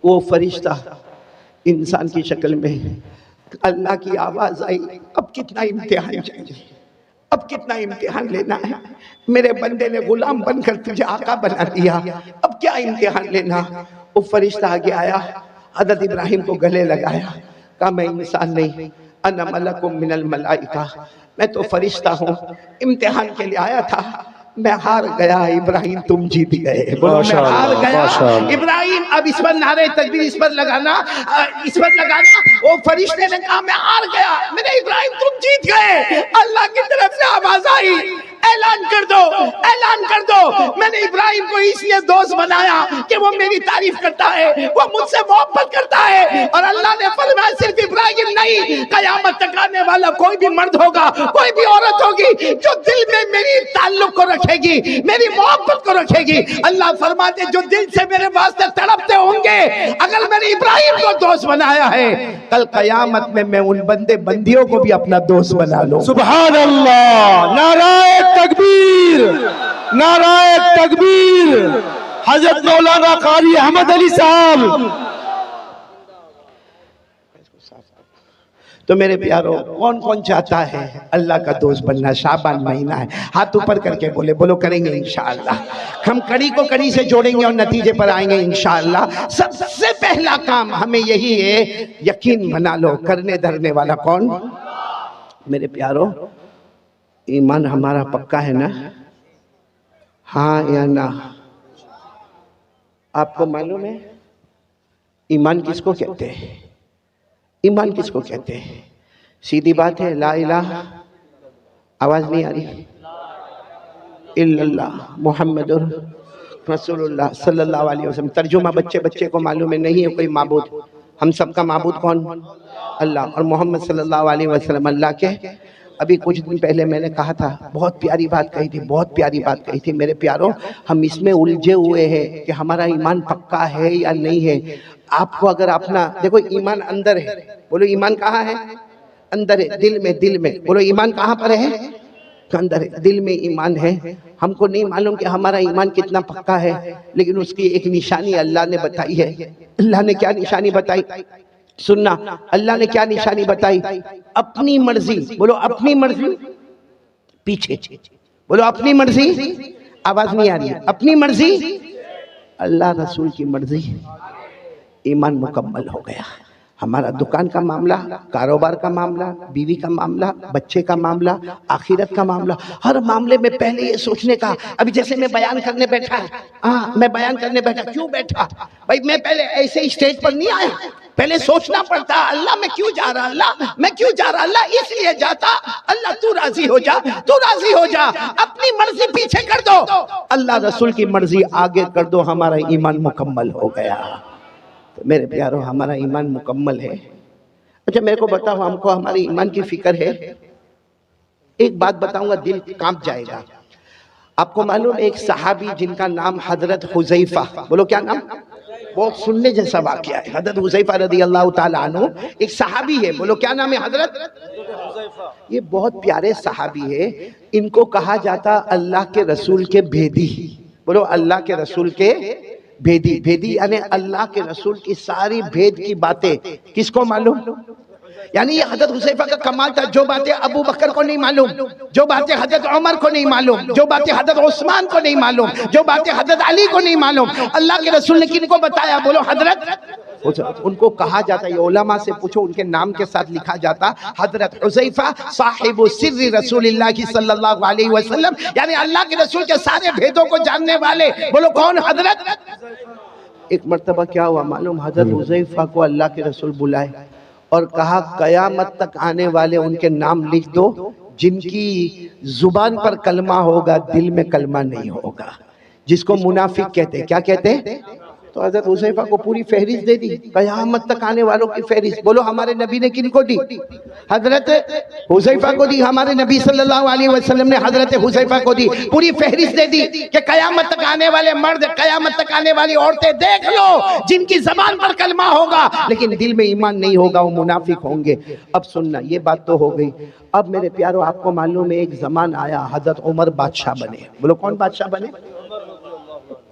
وہ فرشتہ انسان کی شکل میں، اللہ کی آواز آئی، اب کتنا امتحان چاہیے، اب کتنا امتحان لینا ہے. میرے بندے نے غلام بن کر تجھے آقا بنا دیا، اب کیا امتحان لینا. وہ فرشتہ آگے آیا، حضرت ابراہیم کو گلے لگایا، کہا میں انسان نہیں، انا ملک من الملائکہ، میں تو فرشتہ ہوں، امتحان کے لیے آیا تھا، میں ہار گیا. ابراہیم تم جیت گئے. بولو میں ہار گیا. ابراہیم اب اس پر نعرہ تکبیر اس پر لگانا، اس پر لگانا. وہ فرشتے نے کہا میں ہار گیا، میرے ابراہیم تم جیت گئے. اللہ کی طرف سے آواز آئی، اعلان کر دو، اعلان کر دو، میں نے ابراہیم کو اس لیے دوست بنایا کہ وہ میری تعریف کرتا ہے، وہ مجھ سے محبت کرتا ہے. اور اللہ نے فرمایا صرف ابراہیم نہیں، قیامت تک آنے والا کوئی بھی مرد ہوگا، کوئی بھی عورت ہوگی جو دل میں میری تعلق کو رکھے گی، میری محبت کو رکھے گی. اللہ فرماتے جو دل سے میرے واسطے تڑپتے ہوں گے، اگر میں نے ابراہیم کو دوست بنایا ہے، کل قیامت میں میں ان بندے بندیوں کو بھی اپنا دوست بنا لوں. سبحان اللہ. نعرہ تکبیر، نعرہ تکبیر. حضرت مولانا قاری احمد علی صاحب. تو میرے پیارو، کون کون چاہتا ہے اللہ کا دوست بننا؟ شعبان مہینہ ہے، ہاتھ اوپر کر کے بولو کریں گے انشاءاللہ. ہم کڑی کو کڑی سے جوڑیں گے اور نتیجے پر آئیں گے انشاءاللہ. سب سے پہلا کام ہمیں یہی ہے، یقین بنا لو، کرنے دھرنے والا کون؟ میرے پیارو، ایمان ہمارا پکا ہے نا؟ ہاں یا نہ؟ آپ کو معلوم ہے ایمان کس کو کہتے ہیں؟ ایمان کس کو کہتے ہیں؟ سیدھی بات ہے، لا الہ، آواز نہیں آ رہی، الا اللہ محمد رسول اللہ صلی اللہ علیہ وسلم. ترجمہ بچے کو معلوم ہے، نہیں ہے کوئی معبود، ہم سب کا معبود کون؟ اللہ. اور محمد صلی اللہ علیہ وسلم اللہ کے. ابھی کچھ دن پہلے میں نے کہا تھا، بہت پیاری بات کہی تھی، بہت پیاری بات کہی تھی. میرے پیاروں، ہم اس میں الجھے ہوئے ہیں کہ ہمارا ایمان پکا ہے یا نہیں ہے. آپ کو اگر اپنا دیکھو، ایمان اندر ہے. بولو ایمان کہاں ہے؟ اندر ہے، دل میں. دل میں بولو ایمان کہاں پر ہے؟ اندر ہے، دل میں ایمان ہے. ہم کو نہیں معلوم کہ ہمارا ایمان کتنا پکا ہے، لیکن اس کی ایک نشانی اللہ نے بتائی ہے. اللہ نے کیا نشانی بتائی؟ سننا، اللہ نے کیا نشانی بتائی؟ اپنی مرضی. بولو اپنی مرضی. پیچھے بولو اپنی مرضی. آواز نہیں آ رہی ہے. اپنی مرضی، اللہ رسول کی مرضی. ایمان مکمل ہو گیا. ہمارا دکان کا معاملہ، کاروبار کا معاملہ، بیوی کا معاملہ، بچے کا معاملہ، آخرت کا معاملہ، ہر معاملے میں پہلے یہ سوچنے کا. ابھی جیسے میں بیان کرنے بیٹھا، میں بیان کرنے بیٹھا، کیوں بیٹھا بھائی؟ میں پہلے ایسے اسٹیج پر نہیں آیا، پہلے سوچنا پڑتا، اللہ میں کیوں جا رہا، اللہ میں کیوں جا رہا، اللہ اس لیے جاتا، اللہ تو راضی ہو جا، تو راضی ہو جا. اپنی مرضی پیچھے کر دو، اللہ رسول کی مرضی آگے کر دو، ہمارا ایمان مکمل ہو گیا. تو میرے پیارو، ہمارا ایمان مکمل ہے. اچھا میرے کو بتاؤ، ہم کو ہماری ایمان کی فکر ہے؟ ایک بات بتاؤں گا، دل کانپ جائے گا. آپ کو معلوم ایک صحابی جن کا نام حضرت حذیفہ، بولو کیا نام؟ بہت سننے جیسا واقعہ ہے. حضرت حذیفہ رضی اللہ تعالیٰ عنہ ایک صحابی ہے. بولو کیا نام ہے؟ حضرت حذیفہ. یہ بہت پیارے صحابی ہے. ان کو کہا جاتا اللہ کے رسول کے بھیدی. بولو اللہ کے رسول کے بھیدی. بھیدی یعنی اللہ کے رسول کی ساری بھید کی باتیں کس کو معلوم؟ یعنی یہ حضرت حذیفہ کا کمال تھا. جو باتیں ابو بکر کو نہیں معلوم، جو باتیں حضرت عمر کو نہیں معلوم، جو باتیں حضرت عثمان کو نہیں معلوم، جو باتیں حضرت علی کو نہیں معلوم، اللہ کے رسول نے کن کو بتایا؟ بولو حضرت. ان کو کہا جاتا، یہ علماء سے پوچھو، ان کے نام کے ساتھ لکھا جاتا حضرت حذیفہ صاحب سر رسول اللہ صلی اللہ علیہ وسلم، یعنی اللہ کے رسول کے سارے بھیدوں کو جاننے والے. بولو کون؟ حضرت. ایک مرتبہ کیا ہوا معلوم؟ حضرت حذیفہ کو اللہ کے رسول بلائے اور کہا قیامت تک آنے والے ان کے نام لکھ دو جن کی زبان پر کلمہ ہوگا، دل میں کلمہ نہیں ہوگا، جس کو منافق کہتے. کیا کہتے؟ تو حضرت حذیفہ کو پوری فہرست دے دی، قیامت تک آنے والوں کی فہرست۔ بولو ہمارے نبی نے کن کو دی؟ حضرت حذیفہ کو دی۔ ہمارے نبی صلی اللہ علیہ وسلم نے حضرت حذیفہ کو دی، پوری فہرست دے دی کہ قیامت تک آنے والے مرد، قیامت تک آنے والی عورتیں دیکھ لو، جن کی زبان پر کلمہ ہوگا لیکن دل میں ایمان نہیں ہوگا، وہ منافق ہوں گے۔ اب سننا، یہ بات تو ہو گئی۔ اب میرے پیارو آپ کو معلوم ہے ایک زمان آیا حضرت عمر بادشاہ بنے۔ بولو کون بادشاہ بنے؟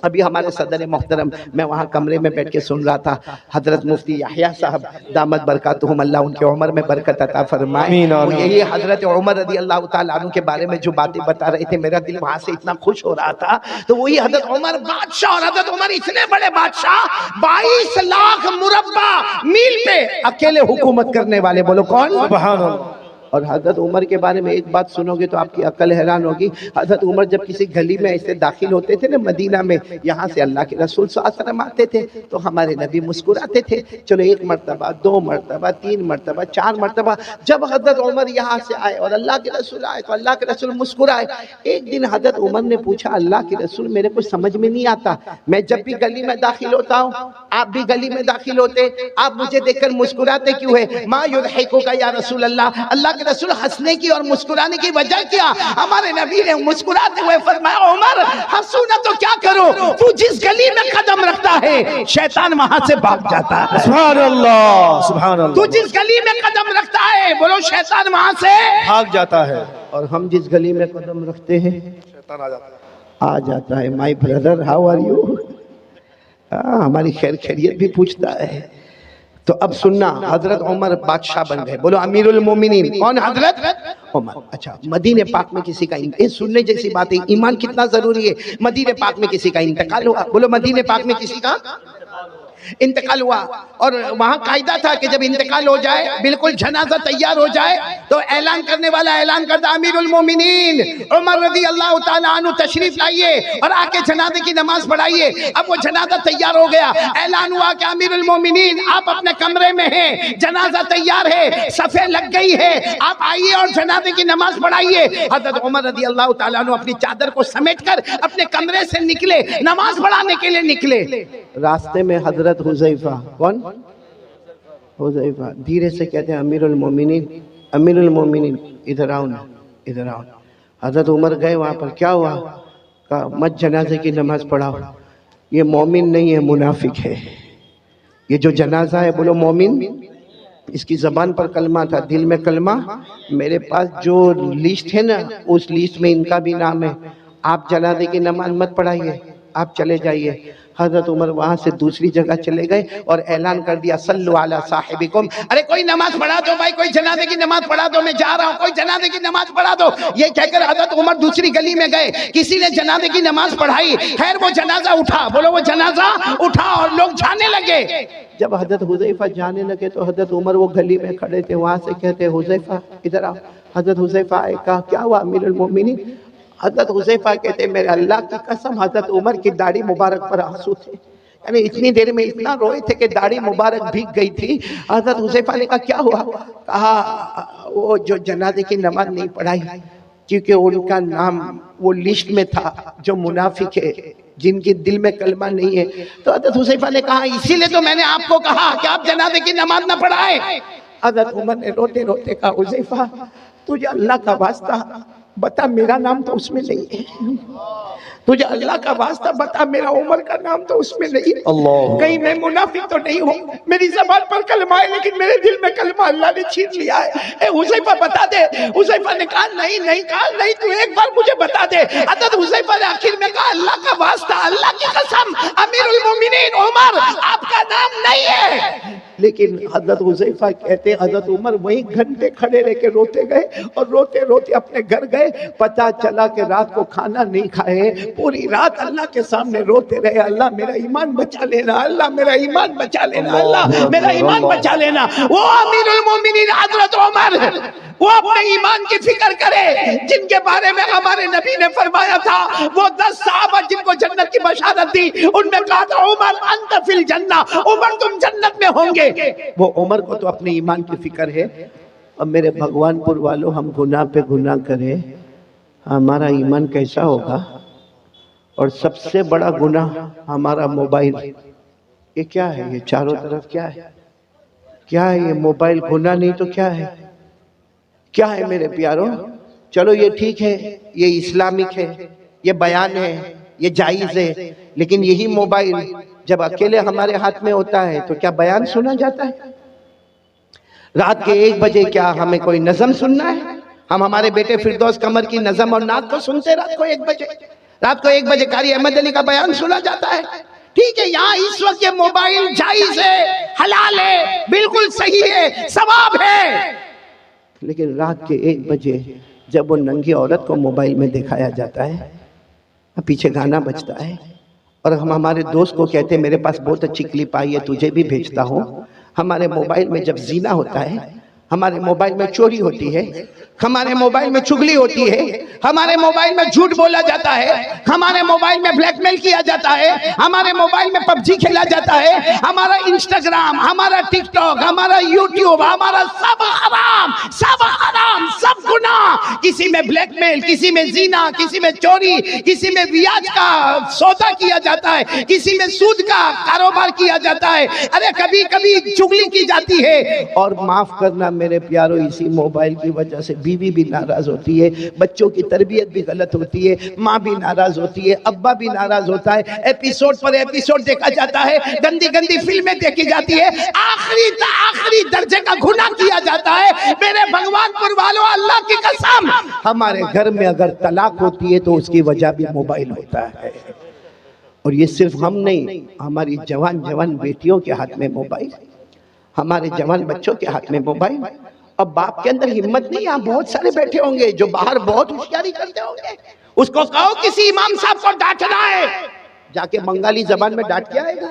ابھی ہمارے صدر محترم، میں وہاں کمرے میں بیٹھ کے سن رہا تھا، حضرت مفتی یحییٰ صاحب دامت برکاتہم، اللہ ان کے عمر میں برکت عطا فرمائے، وہ یہی حضرت عمر رضی اللہ تعالیٰ عنہ کے بارے میں جو باتیں بتا رہے تھے، میرا دل وہاں سے اتنا خوش ہو رہا تھا۔ تو وہی حضرت عمر بادشاہ، اور حضرت عمر اتنے بڑے بادشاہ 22 لاکھ مربع میل پہ اکیلے حکومت کرنے والے۔ بولو کون؟ سبحان اللہ۔ اور حضرت عمر کے بارے میں ایک بات سنو گے تو آپ کی عقل حیران ہوگی۔ حضرت عمر جب کسی گلی میں ایسے داخل ہوتے تھے نا مدینہ میں، یہاں سے اللہ کے رسول صلی اللہ علیہ وسلم آتے تھے تو ہمارے نبی مسکراتے تھے۔ چلو 1 مرتبہ، 2 مرتبہ، 3 مرتبہ، 4 مرتبہ، جب حضرت عمر یہاں سے آئے اور اللہ کے رسول آئے تو اللہ کے رسول مسکرائے۔ ایک دن حضرت عمر نے پوچھا، اللہ کے رسول میرے کو سمجھ میں نہیں آتا، میں جب بھی گلی میں داخل ہوتا ہوں، آپ بھی گلی میں داخل ہوتے، آپ مجھے دیکھ کر مسکراتے کیوں ہے؟ ما یضحکک یا رسول اللہ، اللہ کے رسول ہنسنے کی اور مسکرانے کی وجہ کیا؟ ہمارے نبی نے مسکراتے ہوئے فرمایا، عمر ہنسو نہ تو کیا کرو، تو جس گلی میں قدم رکھتا ہے شیطان وہاں سے بھاگ جاتا ہے۔ سبحان اللہ، سبحان اللہ۔ تو جس گلی میں قدم رکھتا ہے، بولو شیطان وہاں سے بھاگ جاتا ہے، اور ہم جس گلی میں قدم رکھتے ہیں شیطان آ جاتا ہے۔ آ جاتا ہے۔ My brother how are you, ہماری خیر خیریت بھی پوچھتا ہے۔ تو اب سننا، حضرت عمر بادشاہ بن گئے۔ بولو امیر المومنین کون؟ حضرت عمر۔ اچھا، مدینہ پاک میں کسی کا سننے جیسی بات ہے، ایمان کتنا ضروری ہے۔ مدینہ پاک میں کسی کا انتقال ہوا، بولو مدینہ پاک میں کسی کا انتقال ہوا، اور وہاں قاعدہ تھا کہ جب انتقال ہو جائے، بالکل جنازہ تیار ہو جائے تو اعلان کرنے والا اعلان کرتا، امیر المومنین عمر رضی اللہ تعالیٰ عنہ تشریف لائیے اور آ کے جنازے کی نماز پڑھائیے۔ اب وہ جنازہ تیار ہو گیا، اعلان ہوا کہ امیر المومنین آپ اپنے کمرے میں ہیں، جنازہ تیار ہے، صفیں لگ گئی ہے، آپ آئیے اور جنازے کی نماز پڑھائیے۔ حضرت عمر رضی اللہ تعالیٰ عنہ اپنی چادر کو سمیٹ کر اپنے کمرے سے نکلے، نماز پڑھانے کے لیے نکلے۔ راستے میں حضرت حذیفہ، کون؟ حذیفہ دھیرے سے کہتے ہیں، امیر المومنین، امیر المومنین ادھر آؤ نا، ادھر آؤ۔ حضرت عمر گئے وہاں پر، کیا ہوا؟ کہا مت جنازے کی نماز پڑھاؤ، یہ مومن نہیں ہے، منافق ہے۔ یہ جو جنازہ ہے، بولو مومن، اس کی زبان پر کلمہ تھا، دل میں کلمہ۔ میرے پاس جو لسٹ ہے نا، اس لسٹ میں ان کا بھی نام ہے۔ آپ جنازے کی نماز مت پڑھائیے، آپ چلے جائیے۔ حضرت عمر وہاں سے دوسری جگہ چلے گئے اور اعلان کر دیا، صلو علی صاحبکم، ارے کوئی نماز پڑھا دو بھائی، کوئی جنازے کی نماز پڑھا دو، میں جا رہا ہوں، کوئی جنازے کی نماز پڑھا دو۔ یہ کہہ کر حضرت عمر دوسری گلی میں گئے، کسی نے جنازے کی نماز پڑھائی، خیر وہ جنازہ اٹھا، بولو وہ جنازہ اٹھا، اور لوگ جانے لگے۔ جب حضرت حذیفہ جانے لگے تو حضرت عمر وہ گلی میں کھڑے تھے، وہاں سے کہتے حذیفہ ادھر آؤ۔ حضرت حذیفہ آئے، کہا کیا ہوا امیر المومنین؟ حضرت حذیفہ کہتے میرے اللہ کی قسم، حضرت عمر کی داڑھی مبارک پر آنسو تھے، یعنی اتنی دیر میں اتنا روئے تھے کہ داڑھی مبارک بھیگ گئی تھی۔ حضرت حذیفہ نے کہا کیا ہوا؟ کہا وہ جو جنازے کی نماز نہیں پڑھائی، کیونکہ ان کا نام وہ لسٹ میں تھا جو منافق ہے، جن کے دل میں کلمہ نہیں ہے۔ تو حضرت حذیفہ نے کہا اسی لیے تو میں نے آپ کو کہا کہ آپ جنازے کی نماز نہ پڑھائیں۔ حضرت عمر نے روتے روتے کہا حذیفہ تجھے اللہ کا واسطہ بتا، میرا نام تو اس میں نہیں ہے، تجھے اللہ کا واسطہ بتا، میرا عمر کا نام تو اس میں نہیں ہے، کہیں میں منافق تو نہیں ہوں، میری زبان پر کلمہ ہے لیکن میرے دل میں کلمہ اللہ نے چھین لیا ہے، اے حذیفہ بتا دے۔ حذیفہ نے کہا نہیں، کہا نہیں، تو ایک بار مجھے بتا دے۔ حضرت حذیفہ نے آخر میں کہا اللہ کا واسطہ، اللہ کی قسم، امیر المومنین عمر آپ کا نام نہیں ہے۔ لیکن حضرت حذیفہ کہتے ہیں حضرت عمر وہیں گھنٹے کھڑے رہ کے روتے گئے اور روتے روتے اپنے گھر گئے۔ پتہ چلا کہ رات کو کھانا نہیں کھائے، پوری رات اللہ کے سامنے روتے رہے، اللہ میرا ایمان بچا لینا، اللہ میرا ایمان بچا لینا، اللہ میرا ایمان بچا لینا۔ وہ امیر المومنین حضرت عمر، وہ اپنے ایمان کی فکر کرے جن کے بارے میں ہمارے نبی نے فرمایا تھا، وہ 10 صحابہ جن کو جنت کی بشارت دی، ان میں کہا تھا عمر انت فی الجنہ، عمر تم جنت میں ہوں گے۔ وہ عمر کو تو اپنے ایمان کی فکر ہے۔ اب میرے بھگوان پور والوں، ہم گناہ پہ گناہ کریں، ہمارا ایمان کیسا ہوگا؟ اور سب سے بڑا گناہ ہمارا موبائل، یہ کیا ہے؟ یہ چاروں طرف کیا ہے؟ کیا ہے یہ موبائل؟ گناہ نہیں تو کیا ہے؟ کیا ہے میرے پیاروں؟ چلو یہ ٹھیک ہے، یہ اسلامک ہے، یہ بیان ہے، یہ جائز ہے، لیکن یہی موبائل جب اکیلے ہمارے ہاتھ میں ہوتا ہے تو کیا بیان سنا جاتا ہے؟ رات کے 1 بجے کیا ہمیں کوئی نظم سننا ہے؟ ہم ہمارے بیٹے فردوس قمر کی نظم اور نعت کو سنتے رات کو 1 بجے؟ رات کو 1 بجے قاری احمد علی کا بیان سنا جاتا ہے؟ ٹھیک ہے، یہاں اس وقت یہ موبائل جائز ہے، حلال ہے، بالکل صحیح ہے، ثواب ہے، لیکن رات کے 1 بجے جب وہ ننگی عورت کو موبائل میں دکھایا جاتا ہے، پیچھے گانا بجتا ہے، اور ہم ہمارے دوست کو کہتے ہیں میرے پاس بہت اچھی کلپ آئی ہے تجھے بھی بھیجتا ہوں، ہمارے موبائل میں جب زنا ہوتا ہے، ہمارے موبائل میں چوری ہوتی ہے، ہمارے موبائل میں چغلی ہوتی ہے، ہمارے موبائل میں جھوٹ بولا جاتا ہے، ہمارے موبائل میں بلیک میل کیا جاتا ہے، ہمارے موبائل میں پب جی کھیلا جاتا ہے، ہمارا انسٹاگرام، ہمارا ٹک ٹاک، ہمارا یوٹیوب، ہمارا سب حرام، سب حرام، سب گناہ، کسی میں بلیک میل، کسی میں زنا، کسی میں چوری، کسی میں بیاج کا سودا کیا جاتا ہے، کسی میں سود کا کاروبار کیا جاتا ہے، ارے کبھی کبھی چغلی کی جاتی ہے، اور معاف کرنا میرے پیارو، اسی موبائل کی وجہ سے بیوی بھی ناراض ہوتی ہے، بچوں کی تربیت بھی غلط ہوتی ہے، ماں بھی ناراض ہوتی ہے، ابا بھی ناراض ہوتا ہے، ایپیسوڈ پر ایپیسوڈ دیکھا جاتا ہے، گندی گندی فلمیں دیکھی جاتی ہے، آخری درجے کا گناہ کیا جاتا ہے۔ میرے بھگوان پور والوں، اللہ کی قسم، ہمارے گھر میں اگر طلاق ہوتی ہے تو اس کی وجہ بھی موبائل ہوتا ہے، اور یہ صرف ہم نہیں، ہماری جوان بیٹیوں کے ہاتھ میں موبائل، ہمارے جوان بچوں کے ہاتھ میں موبائل۔ اب باپ کے اندر ہمت نہیں، یہاں بہت سارے بیٹھے ہوں گے جو باہر بہت ہوشیاری کرتے ہوں گے، اس کو کہو کسی امام صاحب کو ڈانٹنا ہے، جا کے بنگالی زبان میں ڈانٹ کے آئے گا،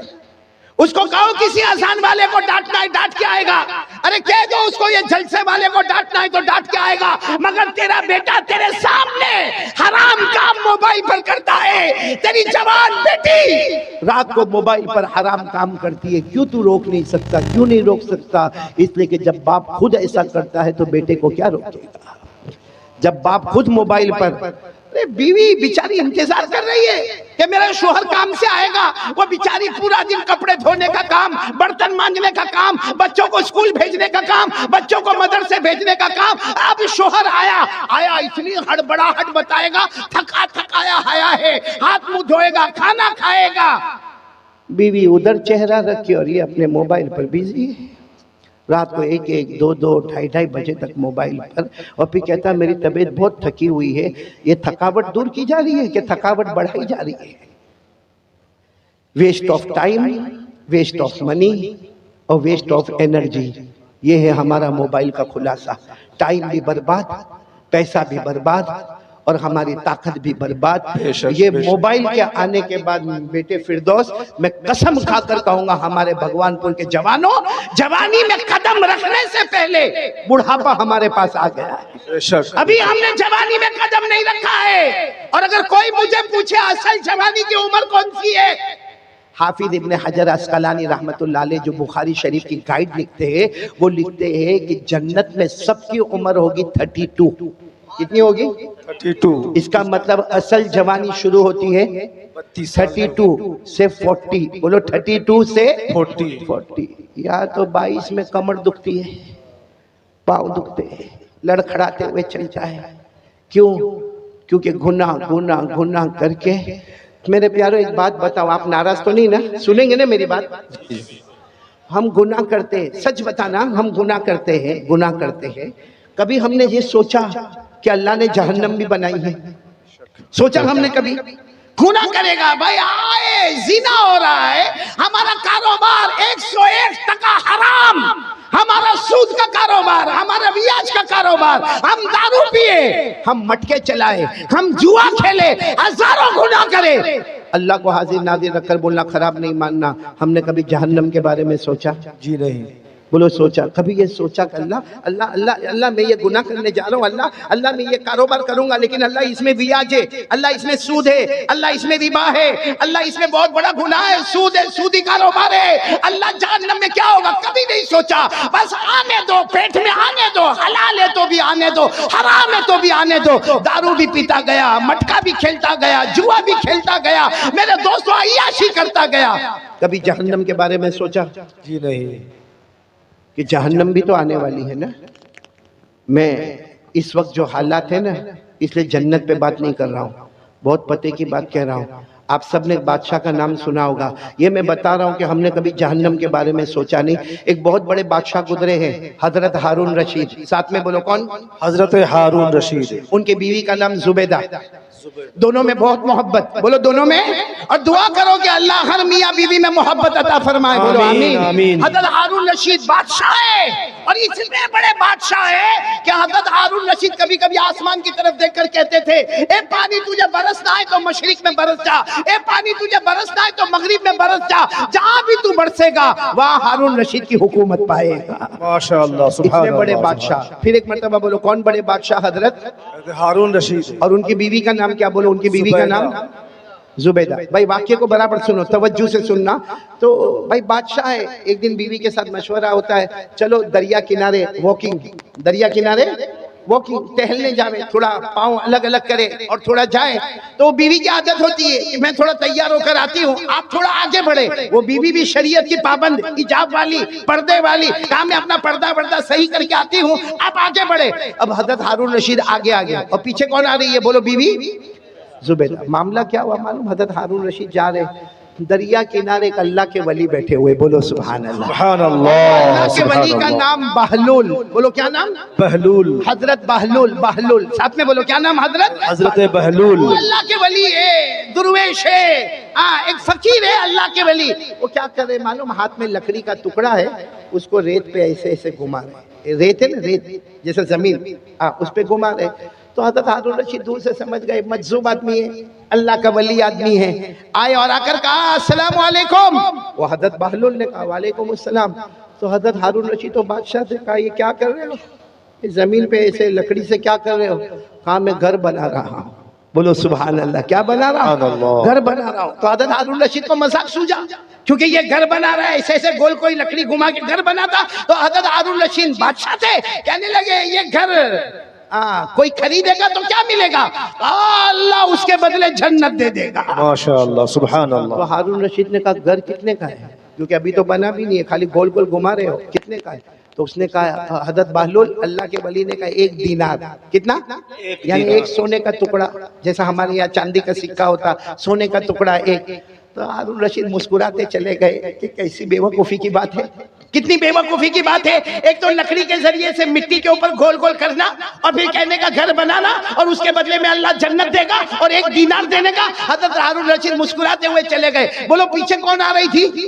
اس کو کہو کسی اذان والے کو ڈانٹنا ہے، ڈانٹ کے آئے گا، ارے کہہ دو اس کو یہ جلسے والے کو ڈانٹنا ہے تو ڈانٹ کے آئے گا، مگر تیرا بیٹا تیرے سامنے حرام کام موبائل پر کرتا ہے، تیری جوان بیٹی رات کو موبائل پر حرام کام کرتی ہے، کیوں تو روک نہیں سکتا؟ کیوں نہیں روک سکتا؟ اس لیے کہ جب باپ خود ایسا کرتا ہے تو بیٹے کو کیا روکے گا؟ جب باپ خود موبائل پر، بیوی بیچاری انتظار کر رہی ہے کہ میرا شوہر کام سے آئے گا، وہ بیچاری پورا دن کپڑے دھونے کا کام، برتن مانجنے کا کام، بچوں کو اسکول بھیجنے کا کام، بچوں کو مدرسے بھیجنے کا کام، اب شوہر آیا اتنی ہڑبڑاہٹ بتائے گا، تھکایا آیا ہے، ہاتھ منہ دھوئے گا، کھانا کھائے گا، بیوی ادھر چہرہ رکھے اور یہ اپنے موبائل پر بیزی ہے، رات کو 1 2 2 بجے تک موبائل پر، اور پھر کہتا ہے میری طبیعت بہت تھکی ہوئی ہے۔ یہ تھکاوٹ دور کی جا رہی ہے کہ تھکاوٹ بڑھائی جا رہی ہے؟ Waste of time, waste of money اور ویسٹ آف انرجی، یہ ہے ہمارا موبائل کا خلاصہ۔ ٹائم بھی برباد، پیسہ بھی برباد، اور ہماری طاقت بھی برباد۔ یہ موبائل کے آنے کے بعد بیٹے فردوس، میں قسم کھا کر کہوں گا ہمارے بھگوان پور کے جوانوں، جوانی میں قدم رکھنے سے پہلے بڑھاپا ہمارے پاس آ گیا ہے۔ ابھی ہم نے جوانی میں قدم نہیں رکھا ہے، اور اگر کوئی مجھے پوچھے اصل جوانی کی عمر کون سی ہے، حافظ ابن حجر عسقلانی رحمت اللہ علیہ جو بخاری شریف کی گائیڈ لکھتے ہیں، وہ لکھتے ہیں کہ جنت میں سب کی عمر ہوگی 32۔ کتنی ہوگی؟ 32۔ اس کا مطلب اصل جوانی شروع ہوتی ہے 32 سے 40، بولو 32 سے 40۔ یا تو 22 میں کمر دکھتی ہے، پاؤں دکھتے ہیں، لڑکھڑاتے ہوئے چل جائے، کیوں؟ کیونکہ گناہ کر کے۔ میرے پیارو ایک بات بتاؤ، آپ ناراض تو نہیں نا؟ سنیں گے نا میری بات؟ ہم گناہ کرتے ہیں، سچ بتانا، ہم گناہ کرتے ہیں، کبھی ہم نے یہ سوچا کہ اللہ نے جہنم بھی بنائی ہے؟ سوچا ہم نے کبھی؟ گناہ کرے گا بھائی، آئے زنا ہو رہا ہے، ہمارا کاروبار 101% حرام، ہمارا سود کا کاروبار، ہمارا بیاج کا کاروبار، ہم دارو پیے، ہم مٹکے چلائے، ہم جوا کھیلے، ہزاروں گناہ کرے، اللہ کو حاضر ناظر رکھ کر بولنا خراب نہیں ماننا۔ ہم نے کبھی جہنم کے بارے میں سوچا؟ جی نہیں۔ بولو سوچا؟ کبھی یہ سوچا کہ اللہ میں یہ گناہ کرنے جا رہا ہوں، اللہ میں یہ کاروبار کروں گا، لیکن اللہ اس میں بیاج ہے، اللہ اس میں سود ہے، اللہ اس میں ربا ہے، اللہ اس میں بہت بڑا گناہ ہے، سود ہے، سودی کاروبار ہے، اللہ جہنم میں کیا ہوگا؟ کبھی نہیں سوچا۔ بس آنے دو، پیٹ میں آنے دو، حلال ہے تو بھی آنے دو, حرام ہے تو بھی آنے دو. دارو بھی پیتا گیا, مٹکا بھی کھیلتا گیا, جوا بھی کھیلتا گیا, میرے دوستوں عیاشی کرتا گیا. کبھی جہنم کے بارے میں سوچا جی نہیں. کہ جہنم بھی تو آنے والی ہے نا. میں اس وقت جو حالات ہیں نا, اس لیے جنت پہ بات نہیں کر رہا ہوں, بہت پتے کی بات کہہ رہا ہوں. آپ سب نے بادشاہ کا نام سنا ہوگا, یہ میں بتا رہا ہوں کہ ہم نے کبھی جہنم کے بارے میں سوچا نہیں. ایک بہت بڑے بادشاہ گزرے ہیں, حضرت ہارون رشید. ساتھ میں بولو کون؟ حضرت ہارون رشید. ان کی بیوی کا نام زبیدہ. دونوں میں بہت محبت, بولو دونوں میں. اور دعا کرو کہ اللہ ہر میاں بیوی میں محبت عطا فرمائے, بولو آمین, آمین. حضرت ہارون رشید بادشاہ ہے, اور اتنے بڑے بادشاہ ہے کہ حضرت ہارون رشید کبھی کبھی آسمان کی طرف دیکھ کر کہتے تھے, اے پانی تجھے برسنا ہے تو مشرق میں برس جا, اے پانی تجھے برسنا ہے تو مغرب میں برس جا, جہاں بھی تو برسے گا وہاں ہارون رشید کی حکومت پائے گا. ماشاءاللہ, سبحان اتنے بڑے اللہ. بادشاہ. پھر ایک مرتبہ بولو کون بڑے بادشاہ؟ حضرت ہارون رشید. اور ان کی بیوی کا نام کیا؟ بولو ان کی بیوی کا نام زبیدہ. بھائی واقعے کو برابر سنو, توجہ سے سننا. تو بھائی بادشاہ ہے, ایک دن بیوی کے ساتھ مشورہ ہوتا ہے, چلو دریا کنارے واکنگ, دریا کنارے واکنگ, ٹہلنے جاوے, تھوڑا پاؤں الگ الگ کرے اور تھوڑا جائے. تو بیوی کی عادت ہوتی ہے کہ میں تھوڑا تیار ہو کر آتی ہوں, آپ تھوڑا آگے بڑھے. وہ بیوی بھی شریعت کی پابند, حجاب والی, پردے والی, کہا میں اپنا پردہ صحیح کر کے آتی ہوں, آپ آگے بڑھے. اب حضرت ہارون رشید آگے آگے, اور پیچھے کون آ رہی ہے؟ بولو بیوی زبیدہ. معاملہ کیا ہوا معلوم؟ حضرت ہارون رشید جا رہے, دریا کنارے ایک اللہ کے ولی بیٹھے ہوئے, بولو سبحان اللہ. سبحان اللہ. اللہ کے ولی کا نام بہلول, بولو کیا نام؟ بہلول. حضرت بہلول. بہلول ساتھ میں بولو کیا نام؟ حضرت بہلول. وہ اللہ کے ولی ہے, درویش ہے, ایک فقیر ہے, اللہ کے ولی. وہ کیا کر رہے معلوم؟ ہاتھ میں لکڑی کا ٹکڑا ہے, اس کو ریت پہ ایسے ایسے گھما رہے. ریت ہے نا, ریت جیسے زمین, اس پہ گھما رہے. تو حضرت ہارون رشید دور سے سمجھ گئے مجذوب آدمی ہے, اللہ کا ولی آدمی ہے. آئے اور آ کر کہا السلام علیکم. وہ حضرت بہلول نے کہا وعلیکم السلام. تو حضرت ہارون رشید تو بادشاہ سے کہا یہ کیا کر رہے ہو, اس زمین پہ ایسے لکڑی سے کیا کر رہے ہو؟ کہا میں گھر بنا رہا ہوں. بولو سبحان اللہ. کیا بنا رہا ہوں؟ گھر بنا رہا ہوں. تو حضرت ہارون رشید کو مذاق سوجا, کیونکہ یہ گھر بنا رہا ہے, ایسے ایسے گول کوئی لکڑی گھما کے گھر بناتا. تو حضرت ہارون رشید بادشاہ تھے, کہنے لگے یہ گھر کوئی خریدے گا تو کیا ملے گا؟ اللہ اس کے بدلے جنت دے دے گا. ماشاءاللہ, سبحان اللہ. تو ہارون رشید نے کہا گھر کتنے کا ہے؟ کیونکہ ابھی تو بنا بھی نہیں ہے, خالی گول گول گھما رہے ہو, کتنے کا ہے؟ تو اس نے کہا, حضرت بہلول اللہ کے ولی نے کہا 1 دینار. کتنا؟ یعنی 1 سونے کا ٹکڑا, جیسا ہمارے یہاں چاندی کا سکہ ہوتا, سونے کا ٹکڑا 1. تو ہارون رشید مسکراتے چلے گئے کہ کیسی بے وقوفی کی بات ہے, کتنی بے وقوفی کی بات ہے. ایک تو لکڑی کے ذریعے سے مٹی کے اوپر گول گول کرنا, اور پھر کہنے کا گھر بنانا, اور اس کے بدلے میں اللہ جنت دے گا, اور 1 دینار دینے کا. حضرت ہارون رشید مسکراتے ہوئے چلے گئے. بولو پیچھے کون آ رہی تھی؟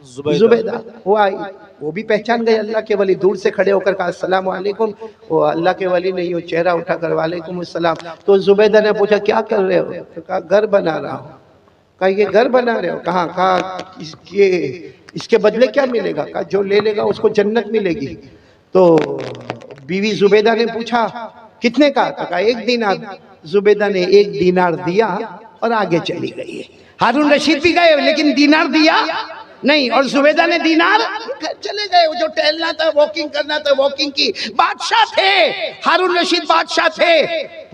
زبیدہ. وہ آئی, وہ بھی پہچان گئے اللہ کے ولی. دور سے کھڑے ہو کر کہا السلام علیکم. وہ اللہ کے ولی نے یوں چہرہ اٹھا کر وعلیکم السلام. تو زبیدہ نے پوچھا کیا کر رہے ہو؟ تو کہا گھر بنا رہا ہوں. کہا یہ گھر بنا رہے ہو؟ کہاں. کہا اس کے بدلے کیا ملے گا؟ کہا جو لے لے گا اس کو جنت ملے گی. تو بیوی زبیدہ نے پوچھا کتنے کا؟ کہا 1 دینار. زبیدہ نے 1 دینار دیا اور آگے چلی گئی. ہارون رشید بھی گئے لیکن دینار دیا نہیں, اور زبیدہ نے دینار چلے گئے. جو ٹہلنا تھا, واکنگ کرنا تھا, واکنگ کی. بادشاہ تھے ہارون رشید, بادشاہ تھے.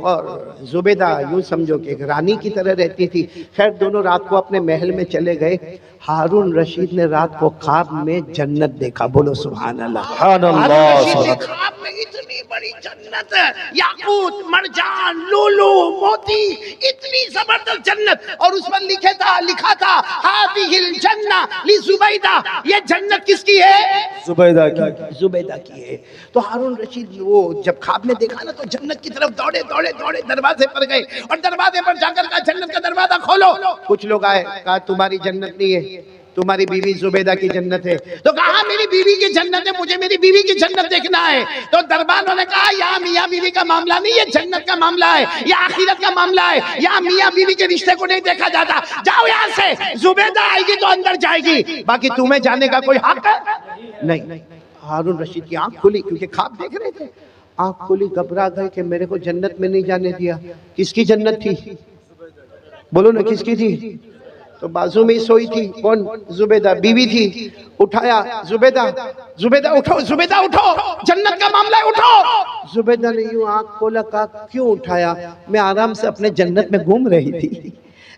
اور زبیدہ یوں سمجھو کہ ایک رانی کی طرح رہتی تھی. خیر دونوں رات کو اپنے محل میں چلے گئے. ہارون رشید نے رات کو خواب میں جنت دیکھا. بولو سبحان اللہ. سبحان اللہ. ہارون رشید نے خواب میں اتنی بڑی جنت, یاقوت, مرجان, لولو, موتی, اتنی زبردست جنت, اور اس پر لکھا تھا ہذہ الجنہ لزبیدہ. یہ جنت کس کی ہے؟ زبیدہ کی. زبیدہ کی ہے. تو ہارون رشید وہ جب خواب میں دیکھا نا, تو جنت کی طرف دوڑے دروازے پر گئے, اور دروازے پر جا کر کہا جنت کا دروازہ کھولو. کچھ لوگ آئے, کہا تمہاری جنت نہیں ہے, تمہاری بیوی زبیدہ کی جنت ہے. تو کہا میری بیوی کی جنت ہے, مجھے میری بیوی کی جنت دیکھنا ہے. تو دربانوں نے کہا یہاں میاں بیوی کا معاملہ نہیں, یہ جنت کا معاملہ ہے, یہ آخرت کا معاملہ ہے. یہاں میاں بیوی کے رشتے کو نہیں دیکھا جاتا. جاؤ یہاں سے, زبیدہ آئے گی تو اندر جائے گی, باقی تمہیں جانے کا کوئی حق نہیں. ہارون رشید کی آنکھ کھلی, کیونکہ خواب دیکھ رہے تھے. آنکھ کھلی, گھبرا گئے کہ میرے کو جنت میں نہیں جانے دیا. کس کی جنت تھی؟ بولو نا کس کی تھی؟ تو بازو میں ہی سوئی تھی، کون؟ زبیدہ بیوی تھی، اٹھایا، زبیدہ زبیدہ اٹھو، زبیدہ اٹھو، جنت کا معاملہ ہے، اٹھو۔ زبیدہ نے یوں آنکھ کھولا، کہا کیوں اٹھایا؟ میں آرام سے اپنے جنت میں گھوم رہی تھی۔